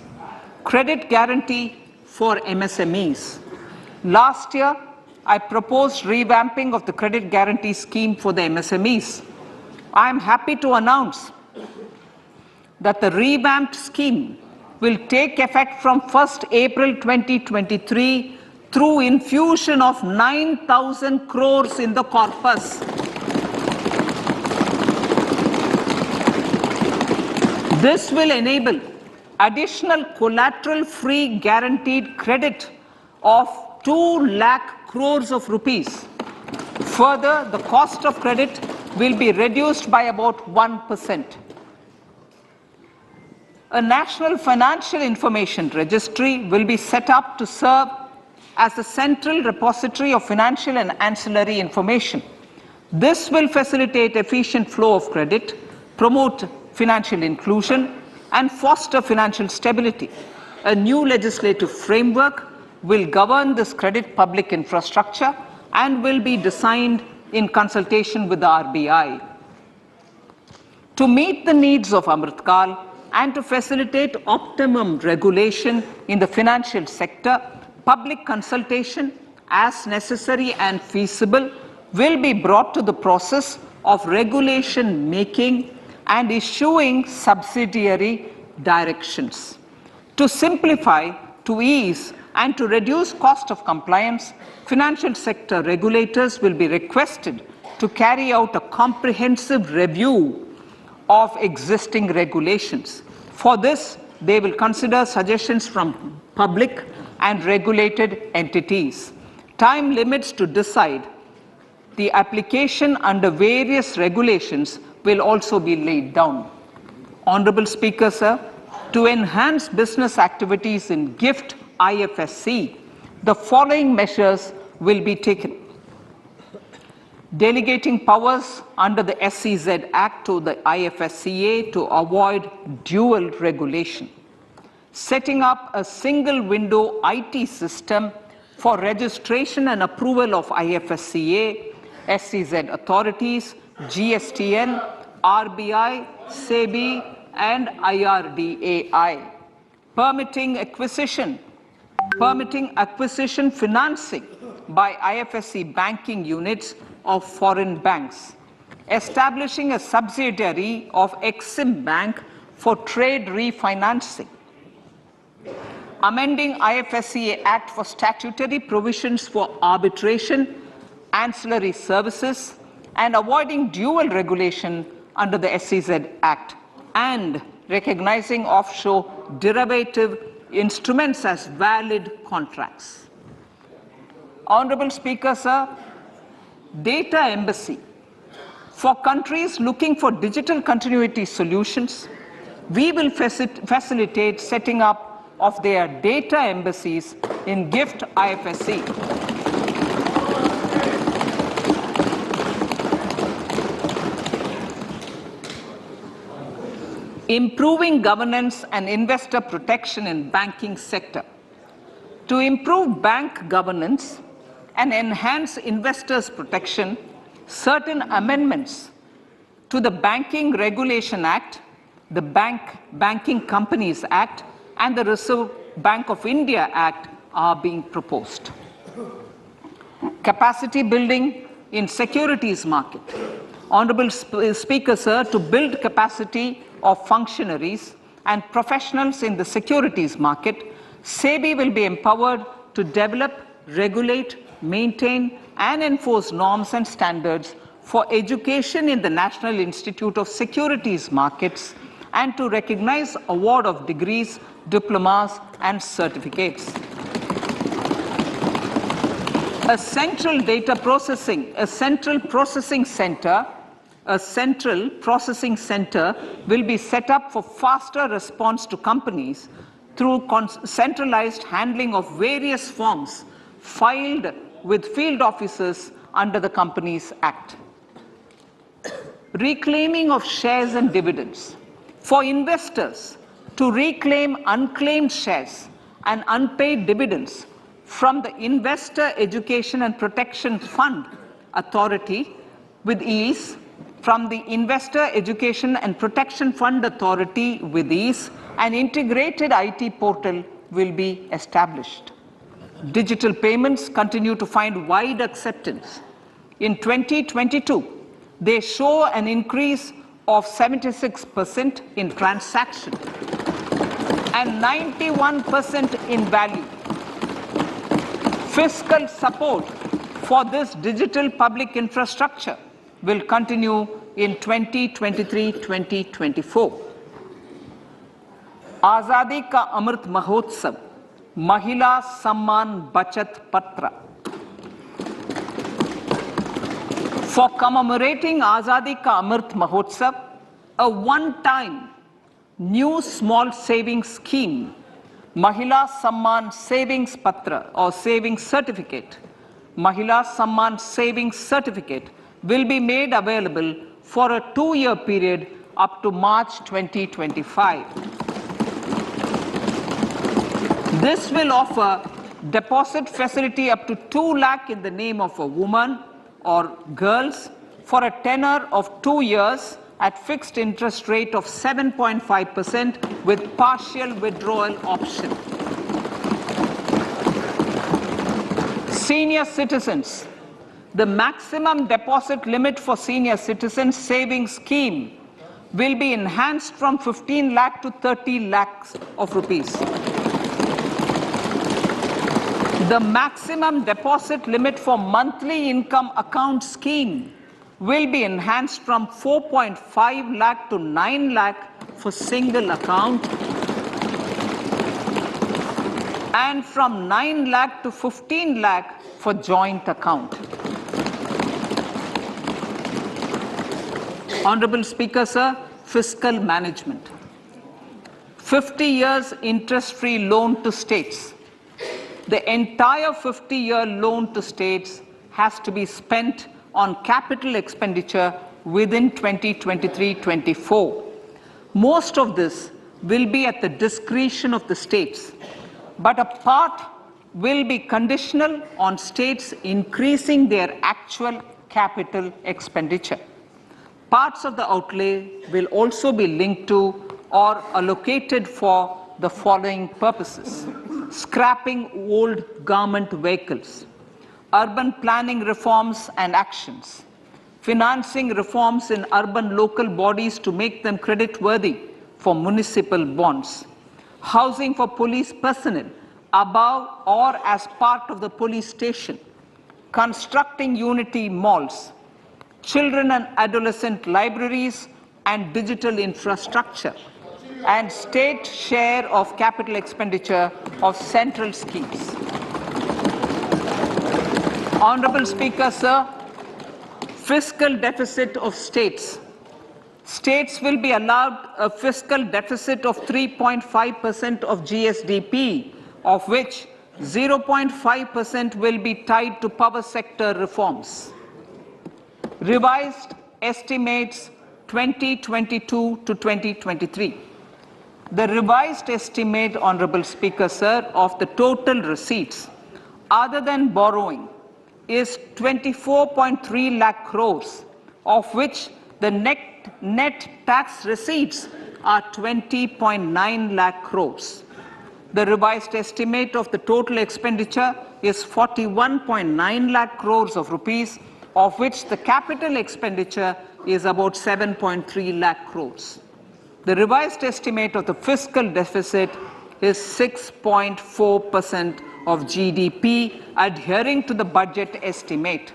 Credit guarantee for MSMEs. Last year, I proposed revamping of the credit guarantee scheme for the MSMEs. I am happy to announce that the revamped scheme will take effect from 1st April 2023 through infusion of 9,000 crores in the corpus. This will enable additional collateral-free guaranteed credit of 2 lakh crores of rupees. Further, the cost of credit will be reduced by about 1%. A national financial information registry will be set up to serve as the central repository of financial and ancillary information. This will facilitate efficient flow of credit, promote financial inclusion, and foster financial stability. A new legislative framework will govern this credit public infrastructure and will be designed in consultation with the RBI. To meet the needs of Amritkal and to facilitate optimum regulation in the financial sector, public consultation, as necessary and feasible, will be brought to the process of regulation making and issuing subsidiary directions. To simplify, to ease, and to reduce cost of compliance, financial sector regulators will be requested to carry out a comprehensive review of existing regulations. For this, they will consider suggestions from public and regulated entities. Time limits to decide the application under various regulations will also be laid down. Honorable Speaker, sir, to enhance business activities in GIFT IFSC, the following measures will be taken. Delegating powers under the SEZ Act to the IFSCA to avoid dual regulation. Setting up a single window IT system for registration and approval of IFSCA, SEZ authorities, GSTN, RBI, SEBI, and IRDAI. Permitting acquisition financing by IFSC banking units of foreign banks. Establishing a subsidiary of Exim Bank for trade refinancing. Amending IFSCA Act for statutory provisions for arbitration ancillary services, and avoiding dual regulation under the SEZ Act, and recognizing offshore derivative instruments as valid contracts. Honorable Speaker, sir, data embassy. For countries looking for digital continuity solutions, we will facilitate setting up of their data embassies in GIFT IFSC. Improving governance and investor protection in banking sector. To improve bank governance and enhance investors' protection, certain amendments to the Banking Regulation Act, the Banking Companies Act, and the Reserve Bank of India Act are being proposed. Capacity building in securities market. Honorable Speaker, sir, to build capacity of functionaries and professionals in the securities market, SEBI will be empowered to develop, regulate, maintain, and enforce norms and standards for education in the National Institute of Securities Markets and to recognize award of degrees, diplomas, and certificates. A central processing center will be set up for faster response to companies through centralized handling of various forms filed with field officers under the Companies Act. Reclaiming of shares and dividends. For investors to reclaim unclaimed shares and unpaid dividends from the Investor Education and Protection Fund Authority with ease, from the Investor Education and Protection Fund Authority with ease, an integrated IT portal will be established. Digital payments continue to find wide acceptance. In 2022, they show an increase of 76% in transaction and 91% in value. Fiscal support for this digital public infrastructure will continue in 2023-2024. Azadi Ka Amrit Mahotsav, Mahila Samman Bachat Patra. For commemorating Azadi Ka Amrit Mahotsav, a one-time new small savings scheme, Mahila Samman Savings Patra or Savings Certificate, Mahila Samman Savings Certificate will be made available for a 2-year period up to March 2025. This will offer deposit facility up to 2 lakh in the name of a woman or girls for a tenure of 2 years at fixed interest rate of 7.5% with partial withdrawal option. Senior citizens. The maximum deposit limit for senior citizens savings scheme will be enhanced from 15 lakh to 30 lakhs of rupees. The maximum deposit limit for monthly income account scheme will be enhanced from 4.5 lakh to 9 lakh for single account and from 9 lakh to 15 lakh for joint account. Honorable Speaker, sir, fiscal management. 50 years interest-free loan to states. The entire 50-year loan to states has to be spent on capital expenditure within 2023-24. Most of this will be at the discretion of the states, but a part will be conditional on states increasing their actual capital expenditure. Parts of the outlay will also be linked to or allocated for the following purposes: scrapping old government vehicles, urban planning reforms and actions, financing reforms in urban local bodies to make them credit-worthy for municipal bonds, housing for police personnel above or as part of the police station, constructing unity malls, children and adolescent libraries and digital infrastructure, and state share of capital expenditure of central schemes. Honorable Speaker, sir, fiscal deficit of states. States will be allowed a fiscal deficit of 3.5% of GSDP, of which 0.5% will be tied to power sector reforms. Revised estimates 2022 to 2023. The revised estimate, Honorable Speaker, sir, of the total receipts other than borrowing is 24.3 lakh crores, of which the net tax receipts are 20.9 lakh crores. The revised estimate of the total expenditure is 41.9 lakh crores of rupees, of which the capital expenditure is about 7.3 lakh crores. The revised estimate of the fiscal deficit is 6.4% of GDP, adhering to the budget estimate.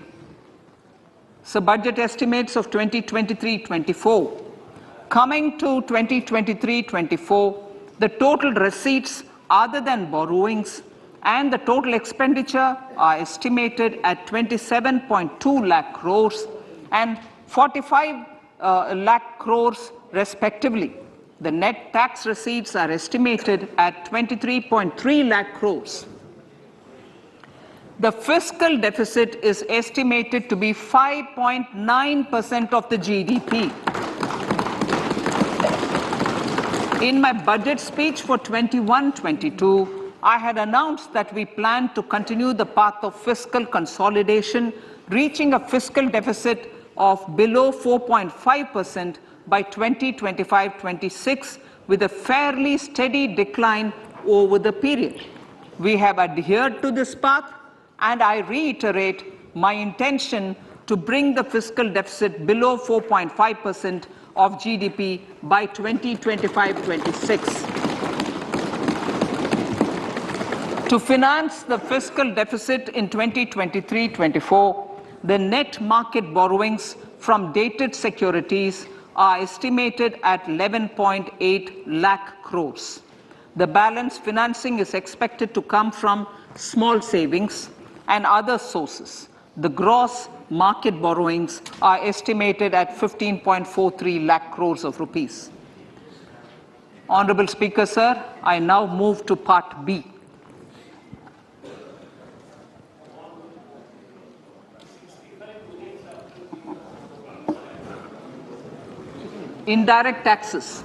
So budget estimates of 2023-24. Coming to 2023-24, the total receipts other than borrowings and the total expenditure are estimated at 27.2 lakh crores and 45 lakh crores respectively. The net tax receipts are estimated at 23.3 lakh crores. The fiscal deficit is estimated to be 5.9% of the GDP. In my budget speech for 21-22, I had announced that we plan to continue the path of fiscal consolidation, reaching a fiscal deficit of below 4.5% by 2025-26, with a fairly steady decline over the period. We have adhered to this path, and I reiterate my intention to bring the fiscal deficit below 4.5% of GDP by 2025-26. To finance the fiscal deficit in 2023-24, the net market borrowings from dated securities are estimated at 11.8 lakh crores. The balance financing is expected to come from small savings and other sources. The gross market borrowings are estimated at 15.43 lakh crores of rupees. Honorable Speaker, sir, I now move to Part B. Indirect taxes.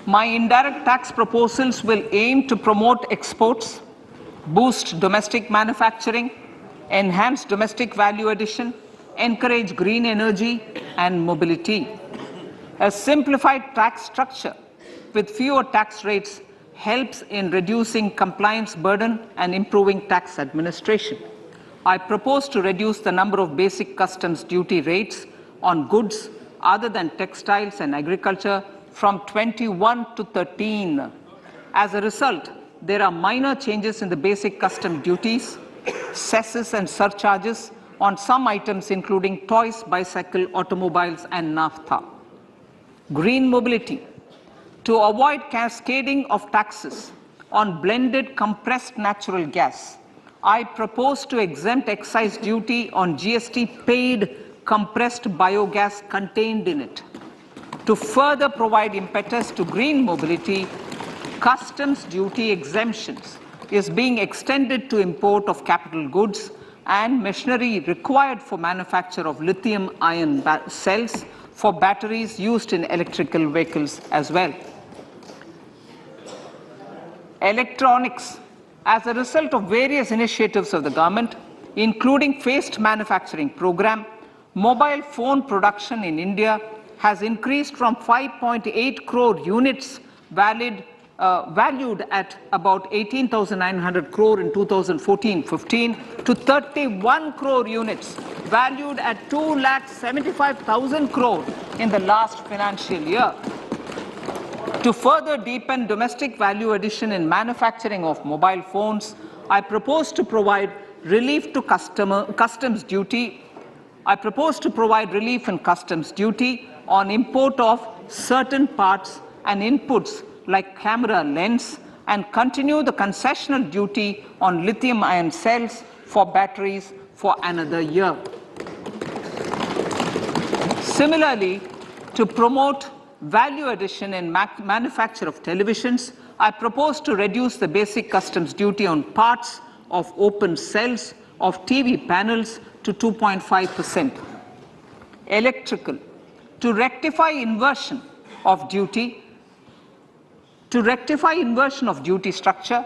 My indirect tax proposals will aim to promote exports, boost domestic manufacturing, enhance domestic value addition, encourage green energy and mobility. A simplified tax structure with fewer tax rates helps in reducing compliance burden and improving tax administration. I propose to reduce the number of basic customs duty rates on goods other than textiles and agriculture from 21 to 13. As a result, there are minor changes in the basic custom duties, cesses and surcharges on some items including toys, bicycle, automobiles and naphtha. Green mobility. To avoid cascading of taxes on blended compressed natural gas, I propose to exempt excise duty on GST paid compressed biogas contained in it. To further provide impetus to green mobility, customs duty exemptions is being extended to import of capital goods and machinery required for manufacture of lithium-ion cells for batteries used in electrical vehicles as well. Electronics. As a result of various initiatives of the government, including phased manufacturing program, mobile phone production in India has increased from 5.8 crore units valued at about 18,900 crore in 2014-15 to 31 crore units valued at 2,75,000 crore in the last financial year. To further deepen domestic value addition in manufacturing of mobile phones, I propose to provide relief to customs duty. I propose to provide relief in customs duty on import of certain parts and inputs like camera lens, and continue the concessional duty on lithium-ion cells for batteries for another year. Similarly, to promote value addition in manufacture of televisions, I propose to reduce the basic customs duty on parts of open cells of TV panels to 2.5%. Electrical, to rectify inversion of duty structure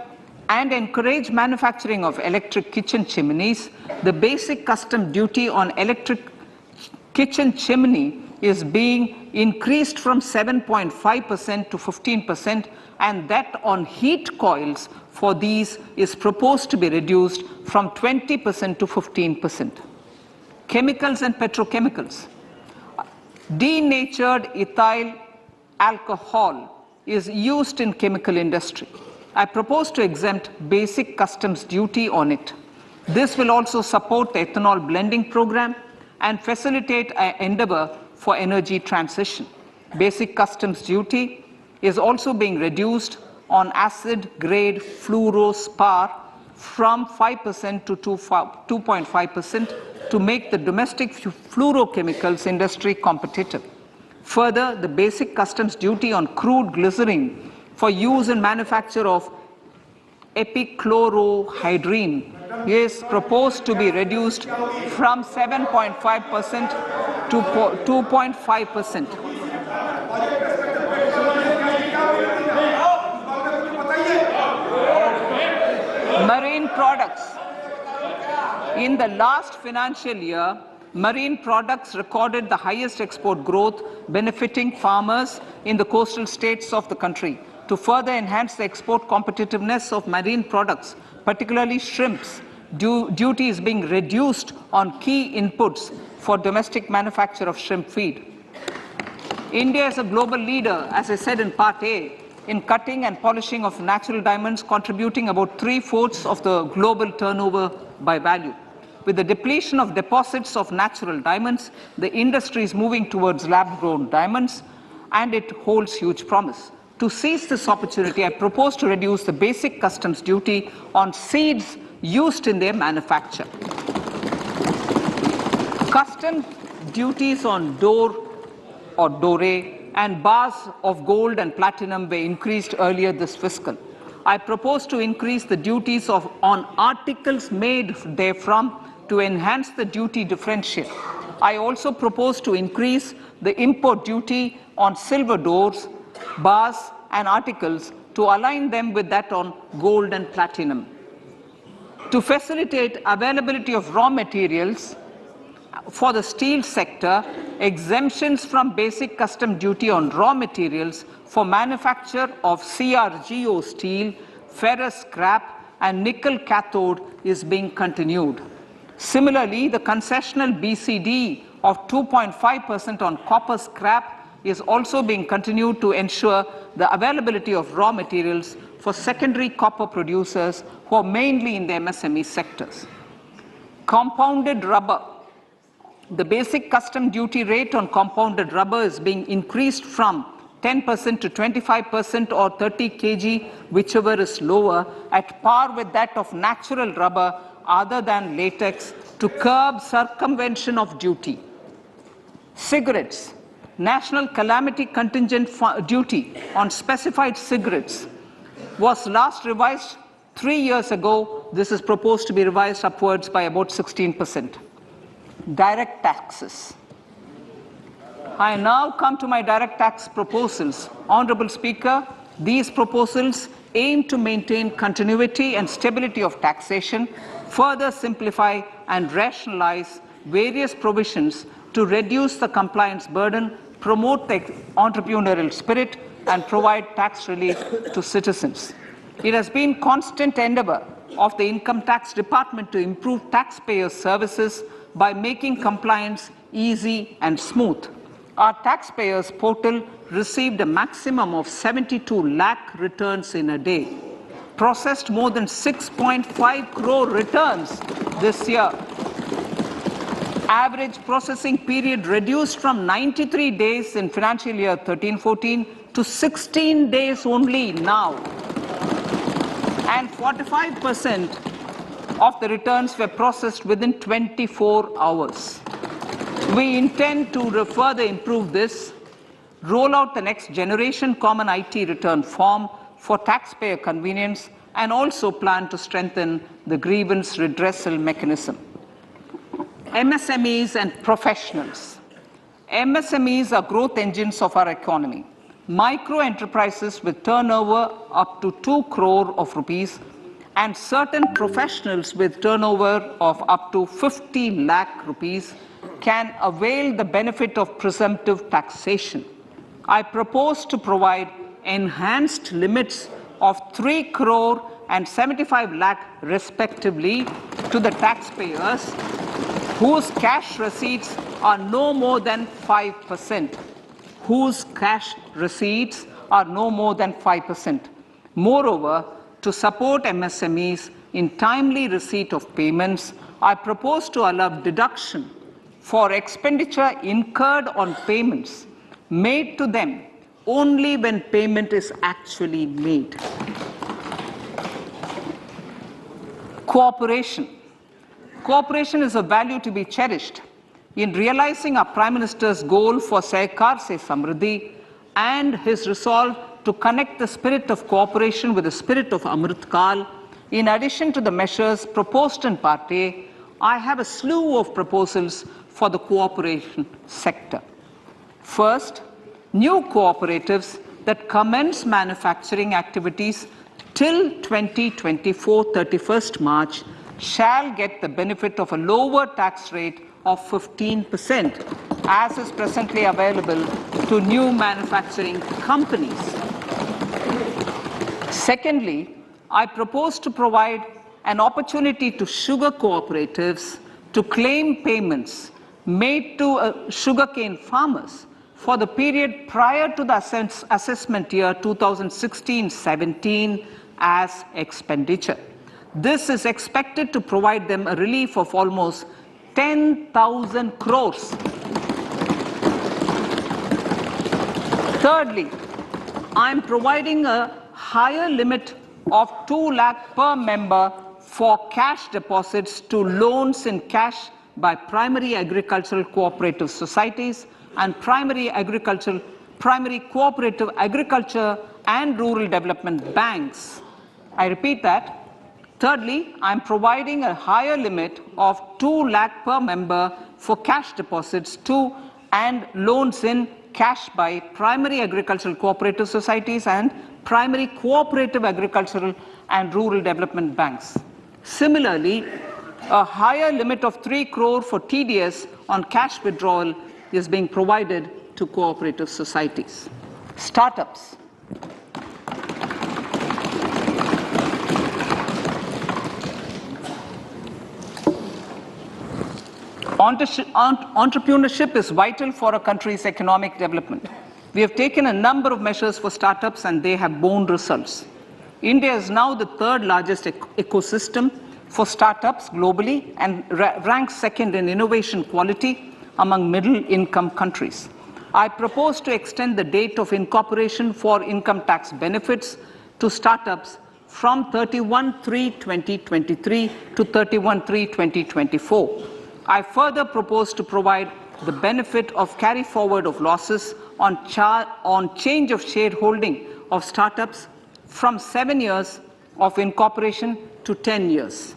and encourage manufacturing of electric kitchen chimneys, the basic custom duty on electric kitchen chimney is being increased from 7.5% to 15%, and that on heat coils for these is proposed to be reduced from 20% to 15%. Chemicals and petrochemicals. Denatured ethyl alcohol is used in chemical industry. I propose to exempt basic customs duty on it. This will also support the ethanol blending program and facilitate an endeavor for energy transition. Basic customs duty is also being reduced on acid-grade fluorospar from 5% to 2.5% to make the domestic fluorochemicals industry competitive. Further, the basic customs duty on crude glycerin for use in manufacture of epichlorohydrin is proposed to be reduced from 7.5% to 2.5%. Marine products. In the last financial year, marine products recorded the highest export growth, benefiting farmers in the coastal states of the country. To further enhance the export competitiveness of marine products, particularly shrimps, duty is being reduced on key inputs for domestic manufacture of shrimp feed. India is a global leader, as I said in Part A, in cutting and polishing of natural diamonds, contributing about 3/4 of the global turnover by value. With the depletion of deposits of natural diamonds, the industry is moving towards lab-grown diamonds, and it holds huge promise. To seize this opportunity, I propose to reduce the basic customs duty on seeds used in their manufacture. Customs duties on door or doré and bars of gold and platinum were increased earlier this fiscal. I propose to increase the duties on articles made therefrom to enhance the duty differential. I also propose to increase the import duty on silver doors, bars, and articles to align them with that on gold and platinum. To facilitate availability of raw materials for the steel sector, exemptions from basic custom duty on raw materials for manufacture of CRGO steel, ferrous scrap, and nickel cathode is being continued. Similarly, the concessional BCD of 2.5% on copper scrap is also being continued to ensure the availability of raw materials for secondary copper producers who are mainly in the MSME sectors. Compounded rubber. The basic custom duty rate on compounded rubber is being increased from 10% to 25% or 30 kg, whichever is lower, at par with that of natural rubber other than latex, to curb circumvention of duty. Cigarettes. National calamity contingent duty on specified cigarettes was last revised 3 years ago. This is proposed to be revised upwards by about 16%. Direct taxes. I now come to my direct tax proposals. Honorable Speaker, these proposals aim to maintain continuity and stability of taxation, further simplify and rationalize various provisions to reduce the compliance burden, promote the entrepreneurial spirit, and provide tax relief to citizens. It has been constant endeavor of the Income Tax Department to improve taxpayers' services by making compliance easy and smooth. Our taxpayers portal received a maximum of 72 lakh returns in a day. processed more than 6.5 crore returns this year. Average processing period reduced from 93 days in financial year 13-14 to 16 days only now. And 45% of the returns were processed within 24 hours. We intend to further improve this, roll out the next generation common IT return form for taxpayer convenience, and also plan to strengthen the grievance redressal mechanism. MSMEs and professionals. MSMEs are growth engines of our economy. Micro enterprises with turnover up to 2 crore of rupees and certain professionals with turnover of up to 50 lakh rupees can avail the benefit of presumptive taxation. I propose to provide enhanced limits of 3 crore and 75 lakh respectively to the taxpayers whose cash receipts are no more than 5%. Whose cash receipts are no more than 5%. Moreover, to support MSMEs in timely receipt of payments, I propose to allow deduction for expenditure incurred on payments made to them only when payment is actually made. Cooperation. Cooperation is a value to be cherished. In realizing our Prime Minister's goal for Sehkar Se Samriddhi and his resolve to connect the spirit of cooperation with the spirit of Amrit Kal, in addition to the measures proposed in Part A, I have a slew of proposals for the cooperation sector. First, new cooperatives that commence manufacturing activities till 2024, 31st March, shall get the benefit of a lower tax rate of 15%, as is presently available to new manufacturing companies. Secondly, I propose to provide an opportunity to sugar cooperatives to claim payments made to sugarcane farmers for the period prior to the assessment year 2016-17 as expenditure. This is expected to provide them a relief of almost 10,000 crores. Thirdly, I am providing a higher limit of 2 lakh per member for cash deposits to loans in cash by primary agricultural cooperative societies and primary cooperative agriculture and rural development banks. I repeat that. Thirdly, I am providing a higher limit of 2 lakh per member for cash deposits to and loans in cash by primary agricultural cooperative societies and primary cooperative agricultural and rural development banks. Similarly, a higher limit of 3 crore for TDS on cash withdrawal is being provided to cooperative societies. Startups. Entrepreneurship is vital for a country's economic development. We have taken a number of measures for startups and they have borne results. India is now the third largest ecosystem for startups globally and ranks second in innovation quality among middle-income countries. I propose to extend the date of incorporation for income tax benefits to startups from 31/3/2023 to 31/3/2024. I further propose to provide the benefit of carry forward of losses on change of shareholding of startups from 7 years of incorporation to 10 years.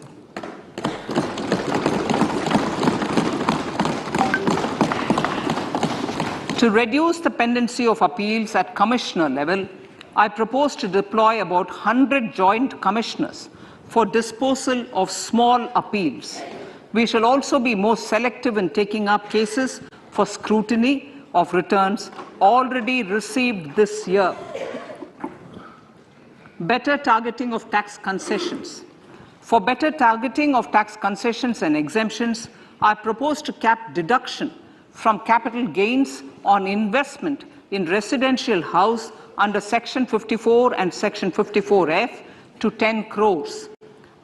To reduce the pendency of appeals at commissioner level, I propose to deploy about 100 joint commissioners for disposal of small appeals. We shall also be more selective in taking up cases for scrutiny of returns already received this year. Better targeting of tax concessions. For better targeting of tax concessions and exemptions, I propose to cap deduction from capital gains on investment in residential house under Section 54 and Section 54F to 10 crores.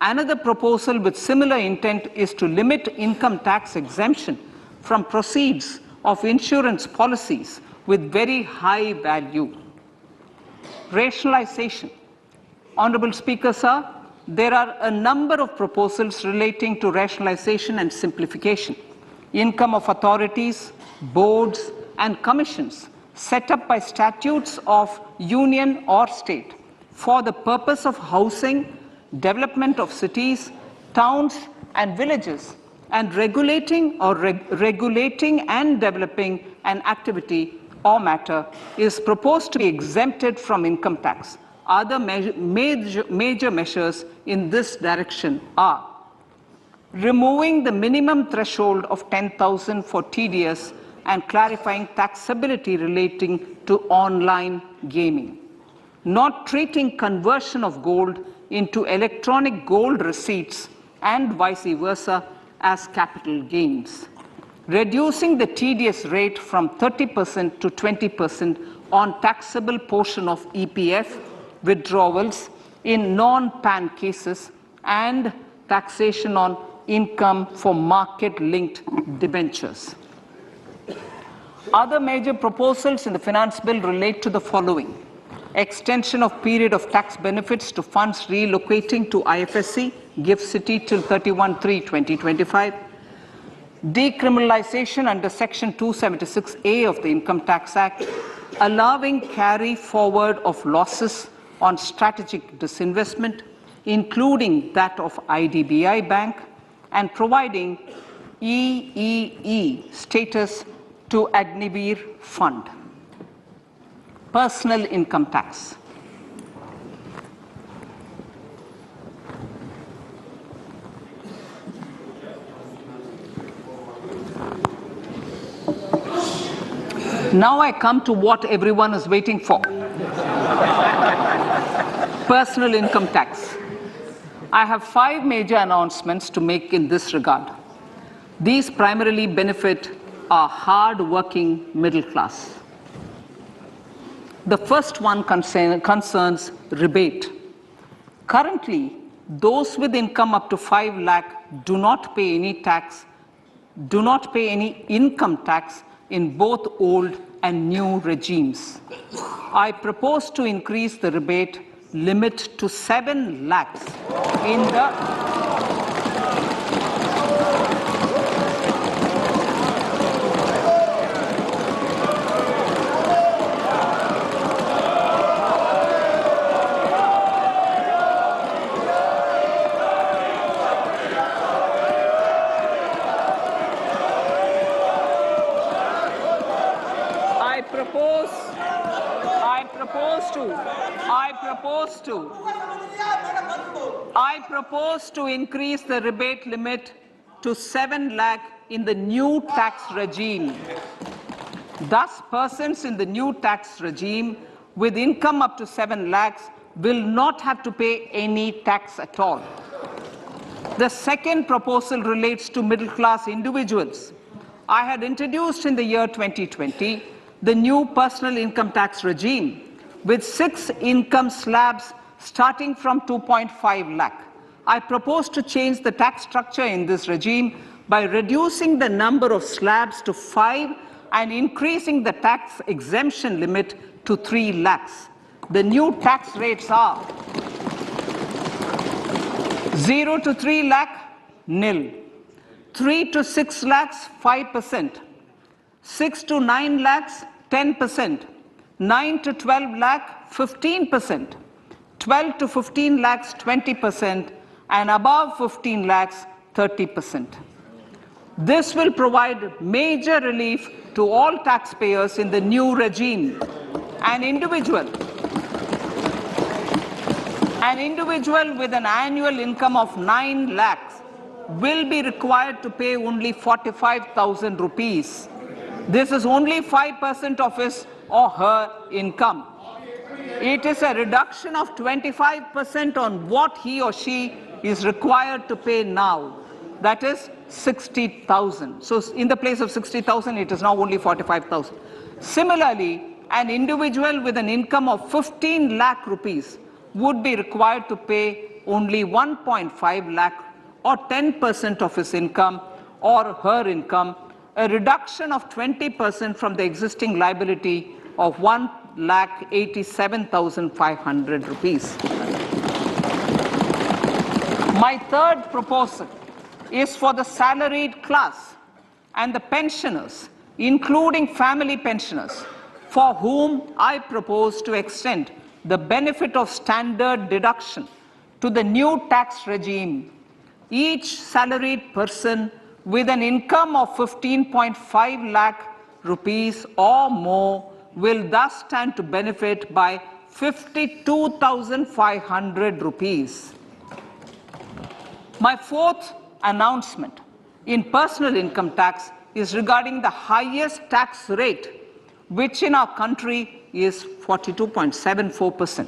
Another proposal with similar intent is to limit income tax exemption from proceeds of insurance policies with very high value. Rationalization. Honorable Speaker, sir, there are a number of proposals relating to rationalization and simplification. Income of authorities, boards, and commissions set up by statutes of union or state for the purpose of housing, development of cities, towns, and villages, and regulating and developing an activity or matter is proposed to be exempted from income tax. Other major measures in this direction are removing the minimum threshold of 10,000 for TDS and clarifying taxability relating to online gaming, not treating conversion of gold into electronic gold receipts and vice versa as capital gains, reducing the TDS rate from 30% to 20% on taxable portion of EPF withdrawals in non-PAN cases, and taxation on income for market-linked debentures. Other major proposals in the finance bill relate to the following: extension of period of tax benefits to funds relocating to IFSC, GIFT City till 31/3/2025, decriminalization under Section 276A of the Income Tax Act, allowing carry forward of losses on strategic disinvestment, including that of IDBI Bank, and providing EEE status to Agnivir Fund. Personal income tax. Now I come to what everyone is waiting for. Personal income tax. I have 5 major announcements to make in this regard. These primarily benefit our hard-working middle class. The first one concerns rebate. Currently, those with income up to 5 lakh do not pay any income tax in both old and new regimes. I propose to increase the rebate limit to 7 lakhs in the I propose to increase the rebate limit to 7 lakh in the new tax regime. Thus, persons in the new tax regime with income up to 7 lakhs will not have to pay any tax at all. The second proposal relates to middle-class individuals. I had introduced in the year 2020 the new personal income tax regime with 6 income slabs starting from 2.5 lakh. I propose to change the tax structure in this regime by reducing the number of slabs to 5 and increasing the tax exemption limit to 3 lakhs. The new tax rates are 0 to 3 lakh, nil. 3 to 6 lakhs, 5%. 6 to 9 lakhs, 10%. 9 to 12 lakh, 15%. 12 to 15 lakhs, 20%. And above 15 lakhs, 30%. This will provide major relief to all taxpayers in the new regime. An individual with an annual income of 9 lakhs will be required to pay only 45,000 rupees. This is only 5% of his or her income. It is a reduction of 25% on what he or she is required to pay now. That is 60,000. So in the place of 60,000, it is now only 45,000. Similarly, an individual with an income of 15 lakh rupees would be required to pay only 1.5 lakh or 10% of his income or her income, a reduction of 20% from the existing liability of 1,87,500 rupees. My third proposal is for the salaried class and the pensioners, including family pensioners, for whom I propose to extend the benefit of standard deduction to the new tax regime. Each salaried person with an income of 15.5 lakh rupees or more will thus stand to benefit by 52,500 rupees. My fourth announcement in personal income tax is regarding the highest tax rate, which in our country is 42.74%.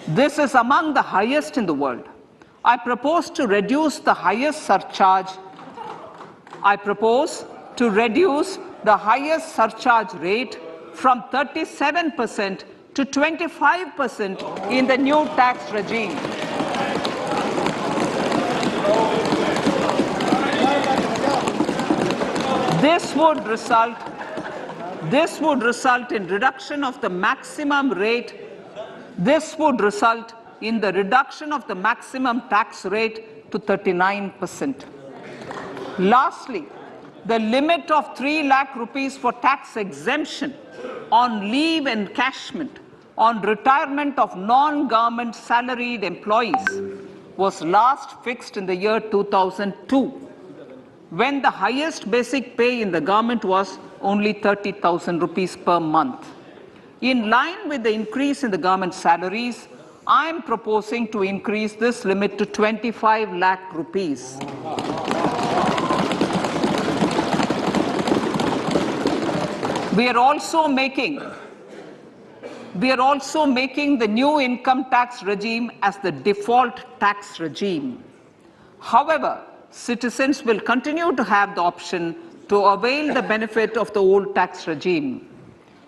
This is among the highest in the world. I propose to reduce the highest surcharge. Rate from 37% to 25% in the new tax regime. This would result in reduction of the maximum rate. This would result in the reduction of the maximum tax rate to 39%. Lastly, the limit of 3 lakh rupees for tax exemption on leave encashment on retirement of non-government salaried employees was last fixed in the year 2002, when the highest basic pay in the government was only 30,000 rupees per month. In line with the increase in the government salaries, I am proposing to increase this limit to 25 lakh rupees. We are also making the new income tax regime as the default tax regime. However, citizens will continue to have the option to avail the benefit of the old tax regime.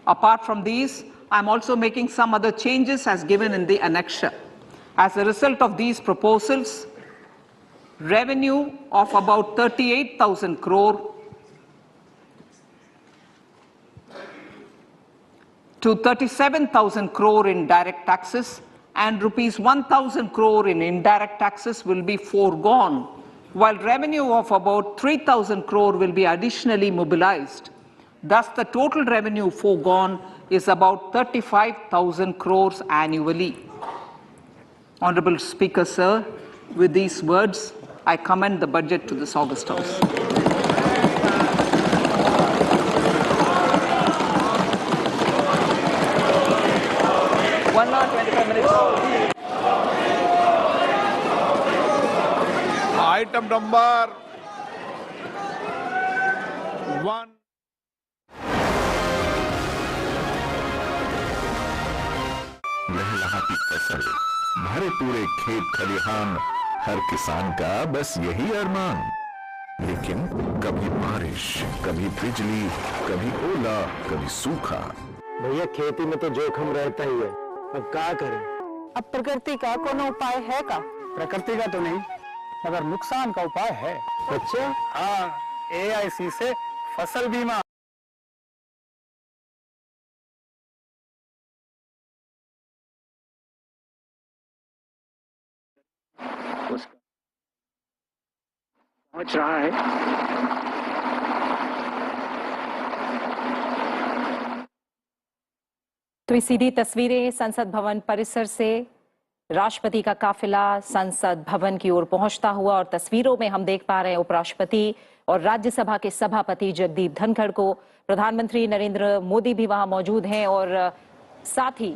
Apart from these, I am also making some other changes as given in the annexure. As a result of these proposals, revenue of about 38,000 crore to 37,000 crore in direct taxes and rupees 1,000 crore in indirect taxes will be foregone, while revenue of about 3,000 crore will be additionally mobilized. Thus, the total revenue foregone is about 35,000 crores annually. Honorable Speaker, sir, with these words, I commend the budget to this August House. Item number 1. लहलहाती फसल, भरे पूरे खेत खलिहान, हर किसान का बस यही अरमान। लेकिन कभी बारिश, कभी बिजली, कभी ओला, कभी सूखा। भैया खेती में तो जोखिम रहता ही है, अब क्या करें? अब प्रकृति का कोनो उपाय है का? प्रकृति का तो नहीं, मगर नुकसान का उपाय है। अच्छा? हाँ, AIC से फसल बीमा। पहुंच रहा है। तो ये सीधी तस्वीरें संसद भवन परिसर से राष्ट्रपति का काफिला संसद भवन की ओर पहुंचता हुआ, और तस्वीरों में हम देख पा रहे हैं उपराष्ट्रपति और राज्यसभा के सभापति जगदीप धनखड़ को। प्रधानमंत्री नरेंद्र मोदी भी वहां मौजूद हैं और साथ ही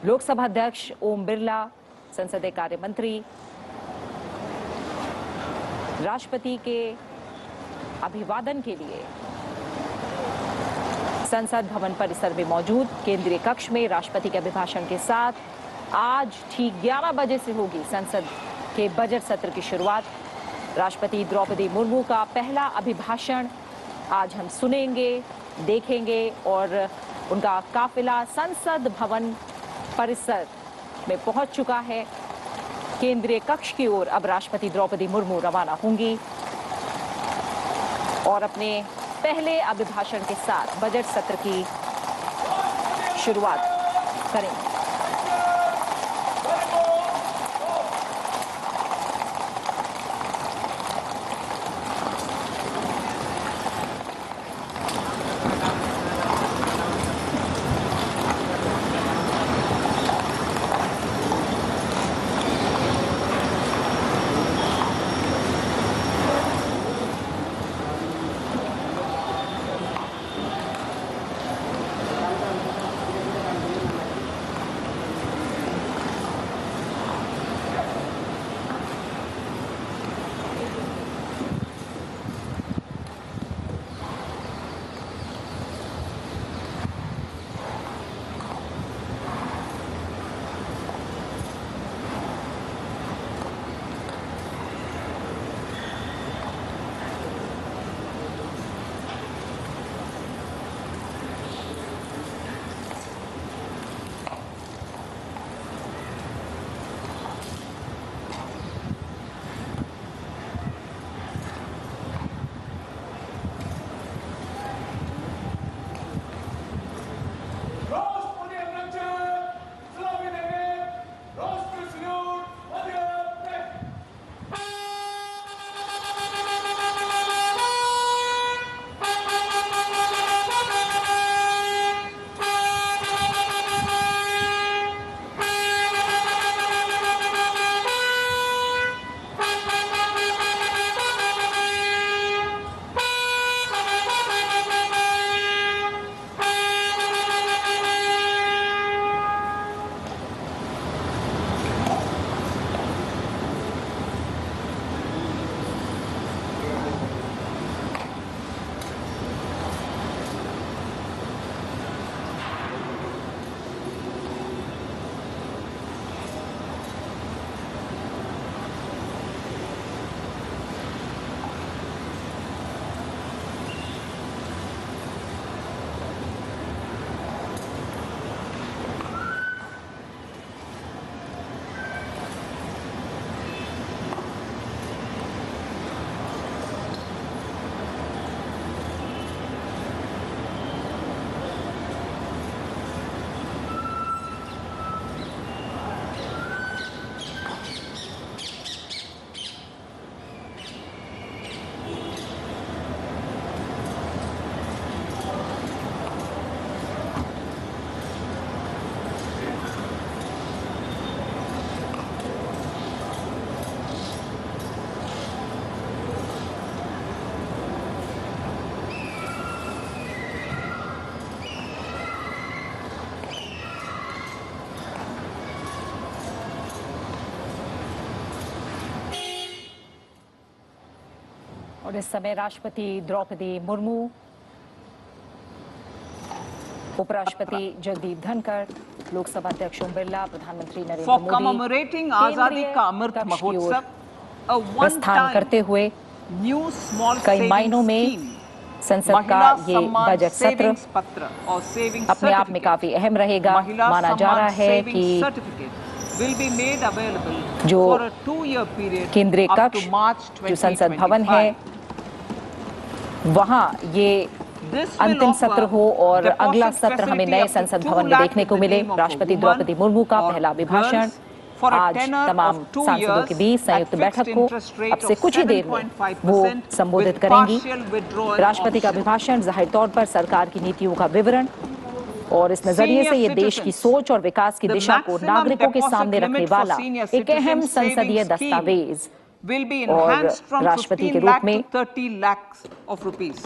लोकसभा अध्यक्ष ओम बिरला, संसदीय कार्य मंत्री, राष्ट्रपति के अभिवादन के लिए संसद भवन परिसर में मौजूद केंद्रीय कक्ष में राष्ट्रपति के अभिभाषण के साथ आज ठीक 11 बजे से होगी संसद के बजट सत्र की शुरुआत। राष्ट्रपति द्रौपदी मुर्मू का पहला अभिभाषण आज हम सुनेंगे, देखेंगे और उनका काफिला संसद भवन परिसर में पहुंच चुका है। केंद्रीय कक्ष की ओर अब राष्ट्रपति द्रौपदी मुर्मू रवाना होंगी और अपने पहले अभिभाषण के साथ बजट सत्र की शुरुआत करेंगे। और इस समय राष्ट्रपति द्रौपदी मुर्मू, उपराष्ट्रपति जगदीप धनखड़, लोकसभा अध्यक्ष ओम बिरला, प्रधानमंत्री नरेंद्र मोदी आजादी का अमृत महोत्सव प्रस्थान करते हुए कई मायनों में संसद का ये बजट सत्र अपने आप में काफी अहम रहेगा। माना जा रहा है कि जो केंद्रीय कक्ष जो संसद भवन है वहां ये अंतिम सत्र हो और अगला सत्र हमें नए संसद भवन में देखने को मिले। राष्ट्रपति द्रौपदी मुर्मू का पहला अभिभाषण आज तमाम सांसदों के बीच संयुक्त बैठक को अब से कुछ ही देर में वो संबोधित करेंगी। राष्ट्रपति का अभिभाषण जाहिर तौर पर सरकार की नीतियों का विवरण और इस नजरिए से ये देश की सोच और विकास की दिशा को नागरिकों के सामने रखने वाला एक अहम संसदीय दस्तावेज और राष्ट्रपति के रूप में 30 lakhs of rupees.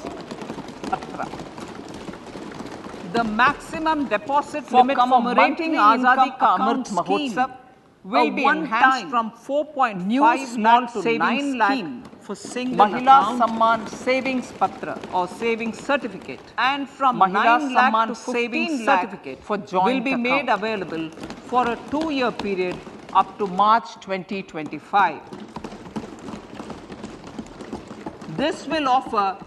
The maximum deposit limit for commemorating Azadi Ka Amrit Mahotsav will be enhanced from 4.5 lakh to 9 lakh for single Mahila Samman Savings Patra or Savings Certificate, and from 9 lakh to 15 lakh for joint will be made available for a 2-year period up to March 2025. This will offer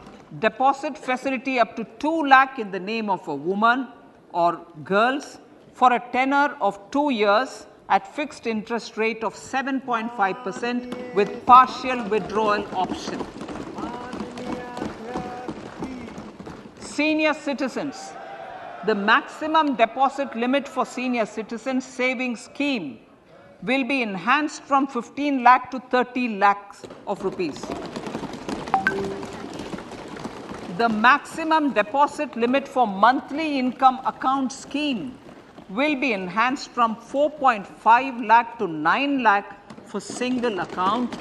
deposit facility up to 2 lakh in the name of a woman or girls for a tenure of 2 years at fixed interest rate of 7.5% with partial withdrawal option. Senior citizens. The maximum deposit limit for senior citizens savings scheme will be enhanced from 15 lakh to 30 lakhs of rupees. The maximum deposit limit for monthly income account scheme will be enhanced from 4.5 lakh to 9 lakh for single account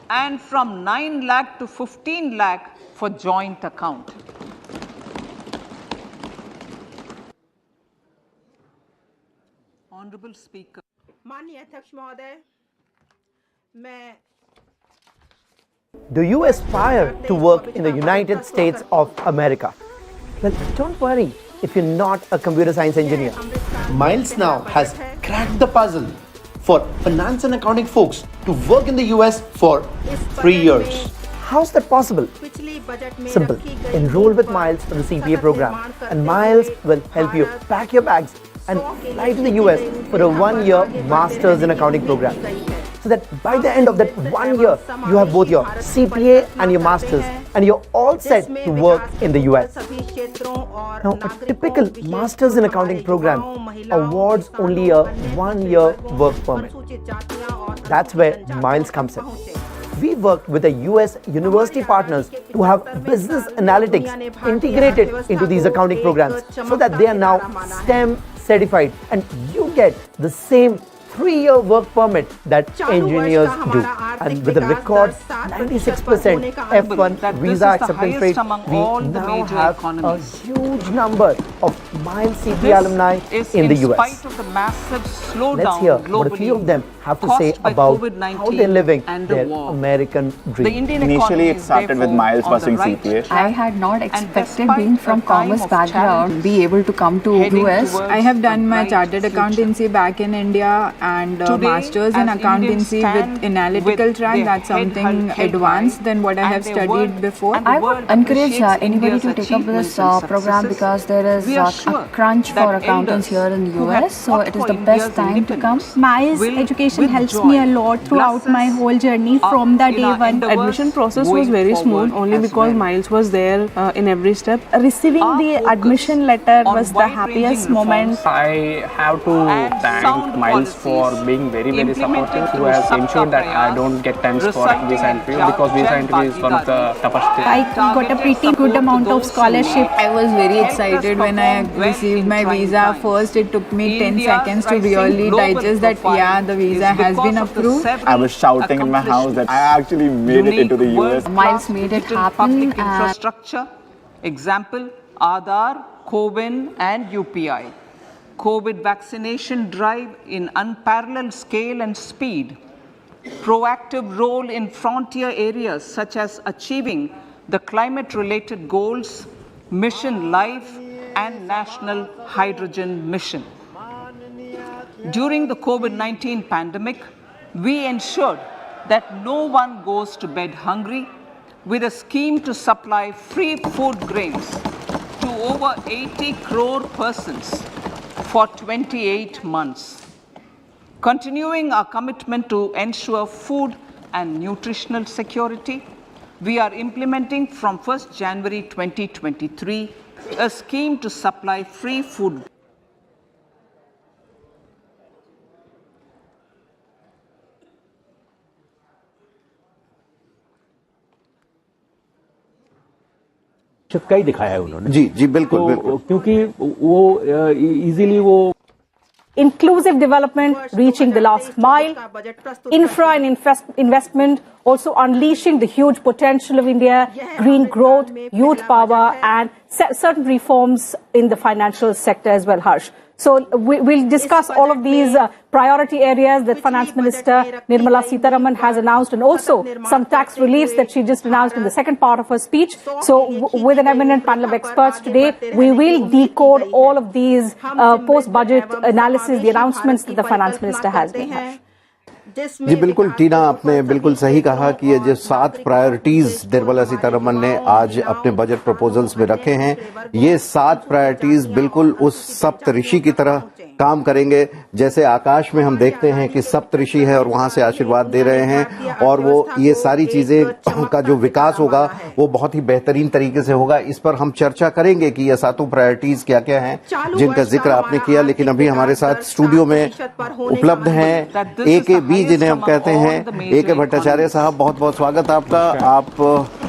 and from 9 lakh to 15 lakh for joint account. Honorable Speaker. माननीय अध्यक्ष महोदय, मैं Do you aspire to work in the United States of America? Well, don't worry if you're not a computer science engineer. Miles now has cracked the puzzle for finance and accounting folks to work in the US for 3 years. How's that possible? Simple. Enroll with Miles for the CPA program, and Miles will help you pack your bags and fly to the US for a 1-year Masters in Accounting program. So that by the end of that 1 year, you have both your CPA and your Masters, and you're all set to work in the US. Now, a typical Masters in Accounting program awards only a 1-year work permit. That's where Miles comes in. We worked with the US university partners to have business analytics integrated into these accounting programs so that they are now STEM certified, and you get the same 3-year work permit that engineers do. And with a record 96% F1 visa acceptance rate, we now have a huge number of Miles CPA alumni in the US. Let's hear what a few of them have to say about how they're living their American dream. Initially, it started with Miles pursuing CPA. I had not expected, being from commerce background, be able to come to US. I have done my chartered accountancy back in India and masters in accountancy with analytical track. That's something advanced than what I have studied before. I would encourage anybody to take up this program because there is a crunch for accountants here in the US, so it is the best time to come. Miles education helps me a lot throughout my whole journey from the day one. The admission process was very smooth only because Miles was there in every step. Receiving the admission letter was the happiest moment. I have to thank Miles for being very supportive, who has ensured that I don't get tense for visa interview because visa interview is one of the toughest things. I got a pretty good amount of scholarship. I was very excited when I received my visa. First, it took me 10 seconds to really digest that, yeah, the visa has been approved. I was shouting in my house that I actually made it into the US. Miles made it happen. Infrastructure, example, Aadhaar, CoWIN and UPI. COVID vaccination drive in unparalleled scale and speed. Proactive role in frontier areas such as achieving the climate-related goals, Mission Life and National Hydrogen Mission. During the COVID-19 pandemic, we ensured that no one goes to bed hungry with a scheme to supply free food grains to over 80 crore persons for 28 months. Continuing our commitment to ensure food and nutritional security, we are implementing from 1st January 2023 a scheme to supply free food. कई दिखाया है उन्होंने। जी जी बिल्कुल बिल्कुल, क्योंकि वो easily वो inclusive development, reaching the last mile, infra and investment, also unleashing the huge potential of India, green growth, youth power, and certain reforms in the financial sector as well, Harsh. So we'll discuss all of these priority areas that Finance Minister Nirmala Sitharaman has announced, and also some tax reliefs that she just announced in the second part of her speech. So with an eminent panel of experts today, we will decode all of these post-budget analysis, the announcements that the Finance Minister has made. जी बिल्कुल टीना, आपने बिल्कुल सही कहा कि ये जो 7 priorities Nirmala Sitharaman ने आज अपने बजट प्रपोजल्स में रखे हैं, ये 7 प्रायोरिटीज बिल्कुल उस सप्तऋषि की तरह काम करेंगे। जैसे आकाश में हम देखते हैं कि सप्तऋषि है और वहां से आशीर्वाद दे रहे हैं, और वो ये सारी चीजें का जो विकास होगा वो बहुत ही बेहतरीन तरीके से होगा। इस पर हम चर्चा करेंगे कि ये सातों प्रायोरिटीज क्या क्या हैं जिनका जिक्र आपने किया। लेकिन अभी हमारे साथ स्टूडियो में उपलब्ध हैं AKB, जिन्हें हम कहते हैं AK भट्टाचार्य साहब। बहुत बहुत स्वागत आपका। आप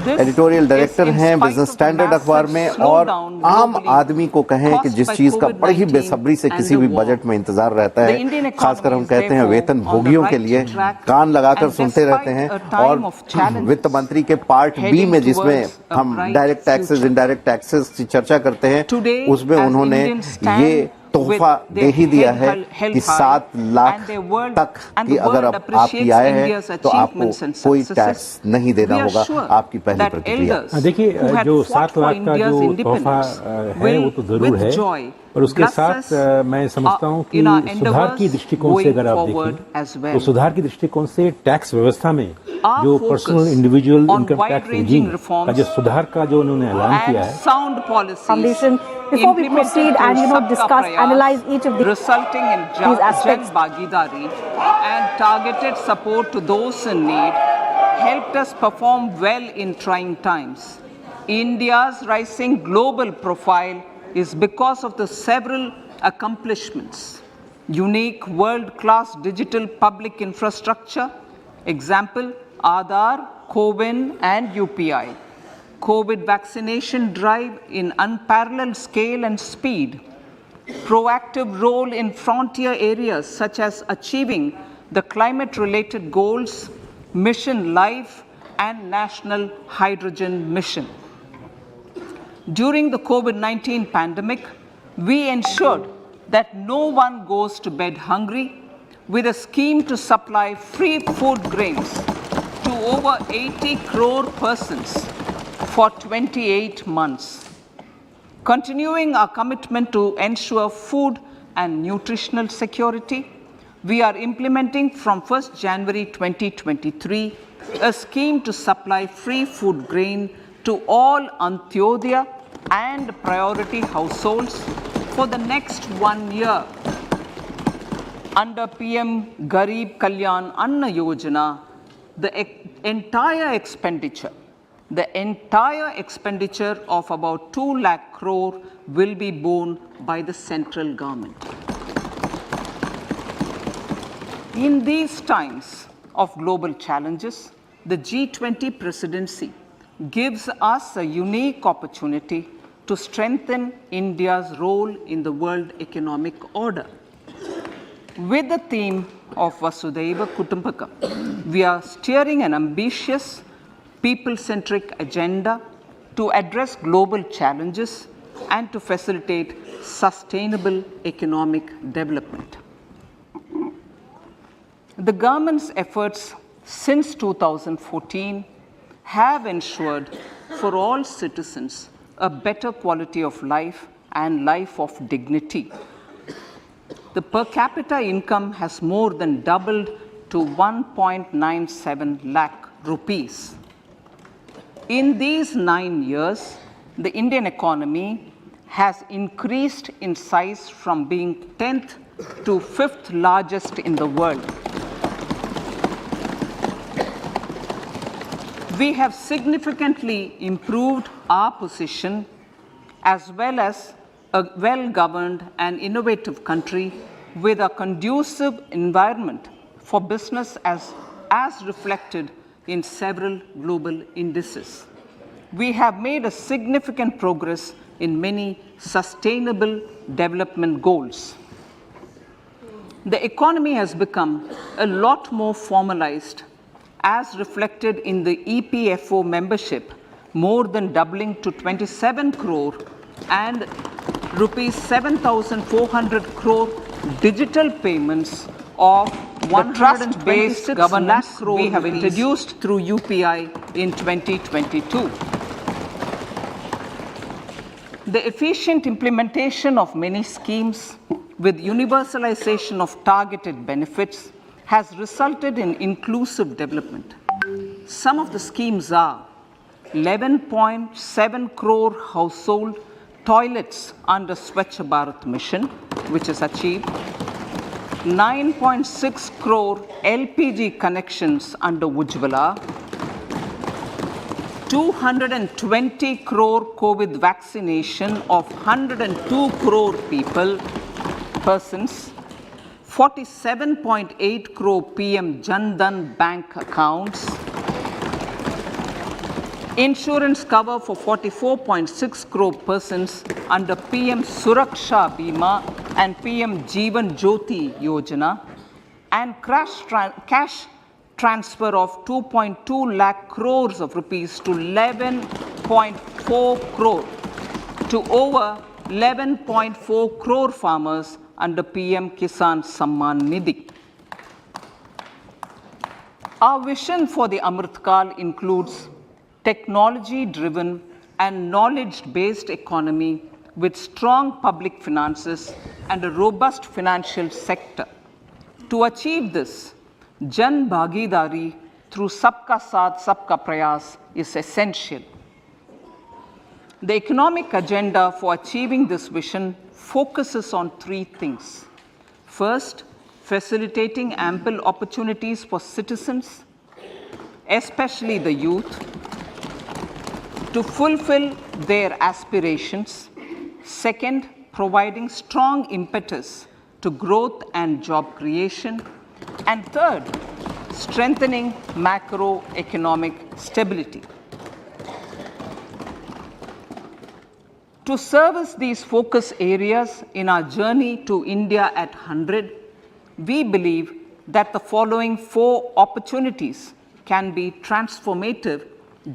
एडिटोरियल डायरेक्टर हैं बिजनेस स्टैंडर्ड अखबार में, और आम आदमी को कहें कि जिस चीज का बड़ी ही बेसब्री से किसी भी बजट में इंतजार रहता है, खासकर हम कहते हैं वेतन भोगियों के लिए, कान लगाकर सुनते रहते हैं। और वित्त मंत्री के पार्ट B में, जिसमें हम डायरेक्ट टैक्सेस इनडायरेक्ट टैक्सेस की चर्चा करते हैं, उसमें उन्होंने ये तोहफा दे ही दिया है कि 7 लाख तक की अगर अब आपकी आय है तो आपको कोई टैक्स नहीं देना होगा। आपकी पहली प्रतिक्रिया? देखिए, जो 7 लाख का जो तोहफा है वो तो जरूर है, और उसके साथ मैं समझता हूँ कि सुधार की दृष्टिकोण से अगर आप देखें तो सुधार की दृष्टिकोण से टैक्स व्यवस्था में जो personal individual income tax regime का जो सुधार का जो उन्होंने ऐलान किया है, before we proceed and discuss, analyze each of these resulting in aspects, bhagidari and targeted support to those in need helped us perform well in trying times. India's rising global profile is because of the several accomplishments: unique world-class digital public infrastructure, example Aadhaar, CoWIN and UPI, COVID vaccination drive in unparalleled scale and speed, proactive role in frontier areas such as achieving the climate-related goals, Mission Life and National Hydrogen Mission. During the COVID-19 pandemic, we ensured that no one goes to bed hungry with a scheme to supply free food grains to over 80 crore persons for 28 months. Continuing our commitment to ensure food and nutritional security, we are implementing from 1st January 2023 a scheme to supply free food grain to all Antyodaya and priority households for the next 1 year. Under PM Garib Kalyan Anna Yojana, the entire expenditure of about 2 lakh crore will be borne by the central government. In these times of global challenges, the G20 presidency gives us a unique opportunity to strengthen India's role in the world economic order. With the theme of Vasudhaiva Kutumbakam, we are steering an ambitious, people-centric agenda to address global challenges and to facilitate sustainable economic development. The government's efforts since 2014 have ensured for all citizens a better quality of life and life of dignity. The per capita income has more than doubled to 1.97 lakh rupees. In these 9 years, the Indian economy has increased in size from being 10th to 5th largest in the world. We have significantly improved our position as well as a well-governed and innovative country with a conducive environment for business as reflected in several global indices. We have made a significant progress in many sustainable development goals. The economy has become a lot more formalized as reflected in the EPFO membership, more than doubling to 27 crore and rupees 7,400 crore digital payments of the trust-based governance we have introduced through UPI in 2022. The efficient implementation of many schemes with universalization of targeted benefits has resulted in inclusive development. Some of the schemes are 11.7 crore household toilets under Swachh Bharat mission, which is achieved, 9.6 crore LPG connections under Ujjwala, 220 crore COVID vaccination of 102 crore persons, 47.8 crore PM Jan Dhan bank accounts, insurance cover for 44.6 crore persons under PM Suraksha Bima and PM Jeevan Jyoti Yojana, and cash transfer of 2.2 lakh crores of rupees to 11.4 crore to over 11.4 crore farmers under PM Kisan Samman Nidhi. Our vision for the Amritkal includes technology-driven and knowledge-based economy with strong public finances and a robust financial sector. To achieve this, Jan Bhagidari through Sabka Saath, Sabka Prayas is essential. The economic agenda for achieving this vision focuses on three things. First, facilitating ample opportunities for citizens, especially the youth, to fulfill their aspirations. Second, providing strong impetus to growth and job creation. And third, strengthening macroeconomic stability. To service these focus areas in our journey to India at 100, we believe that the following 4 opportunities can be transformative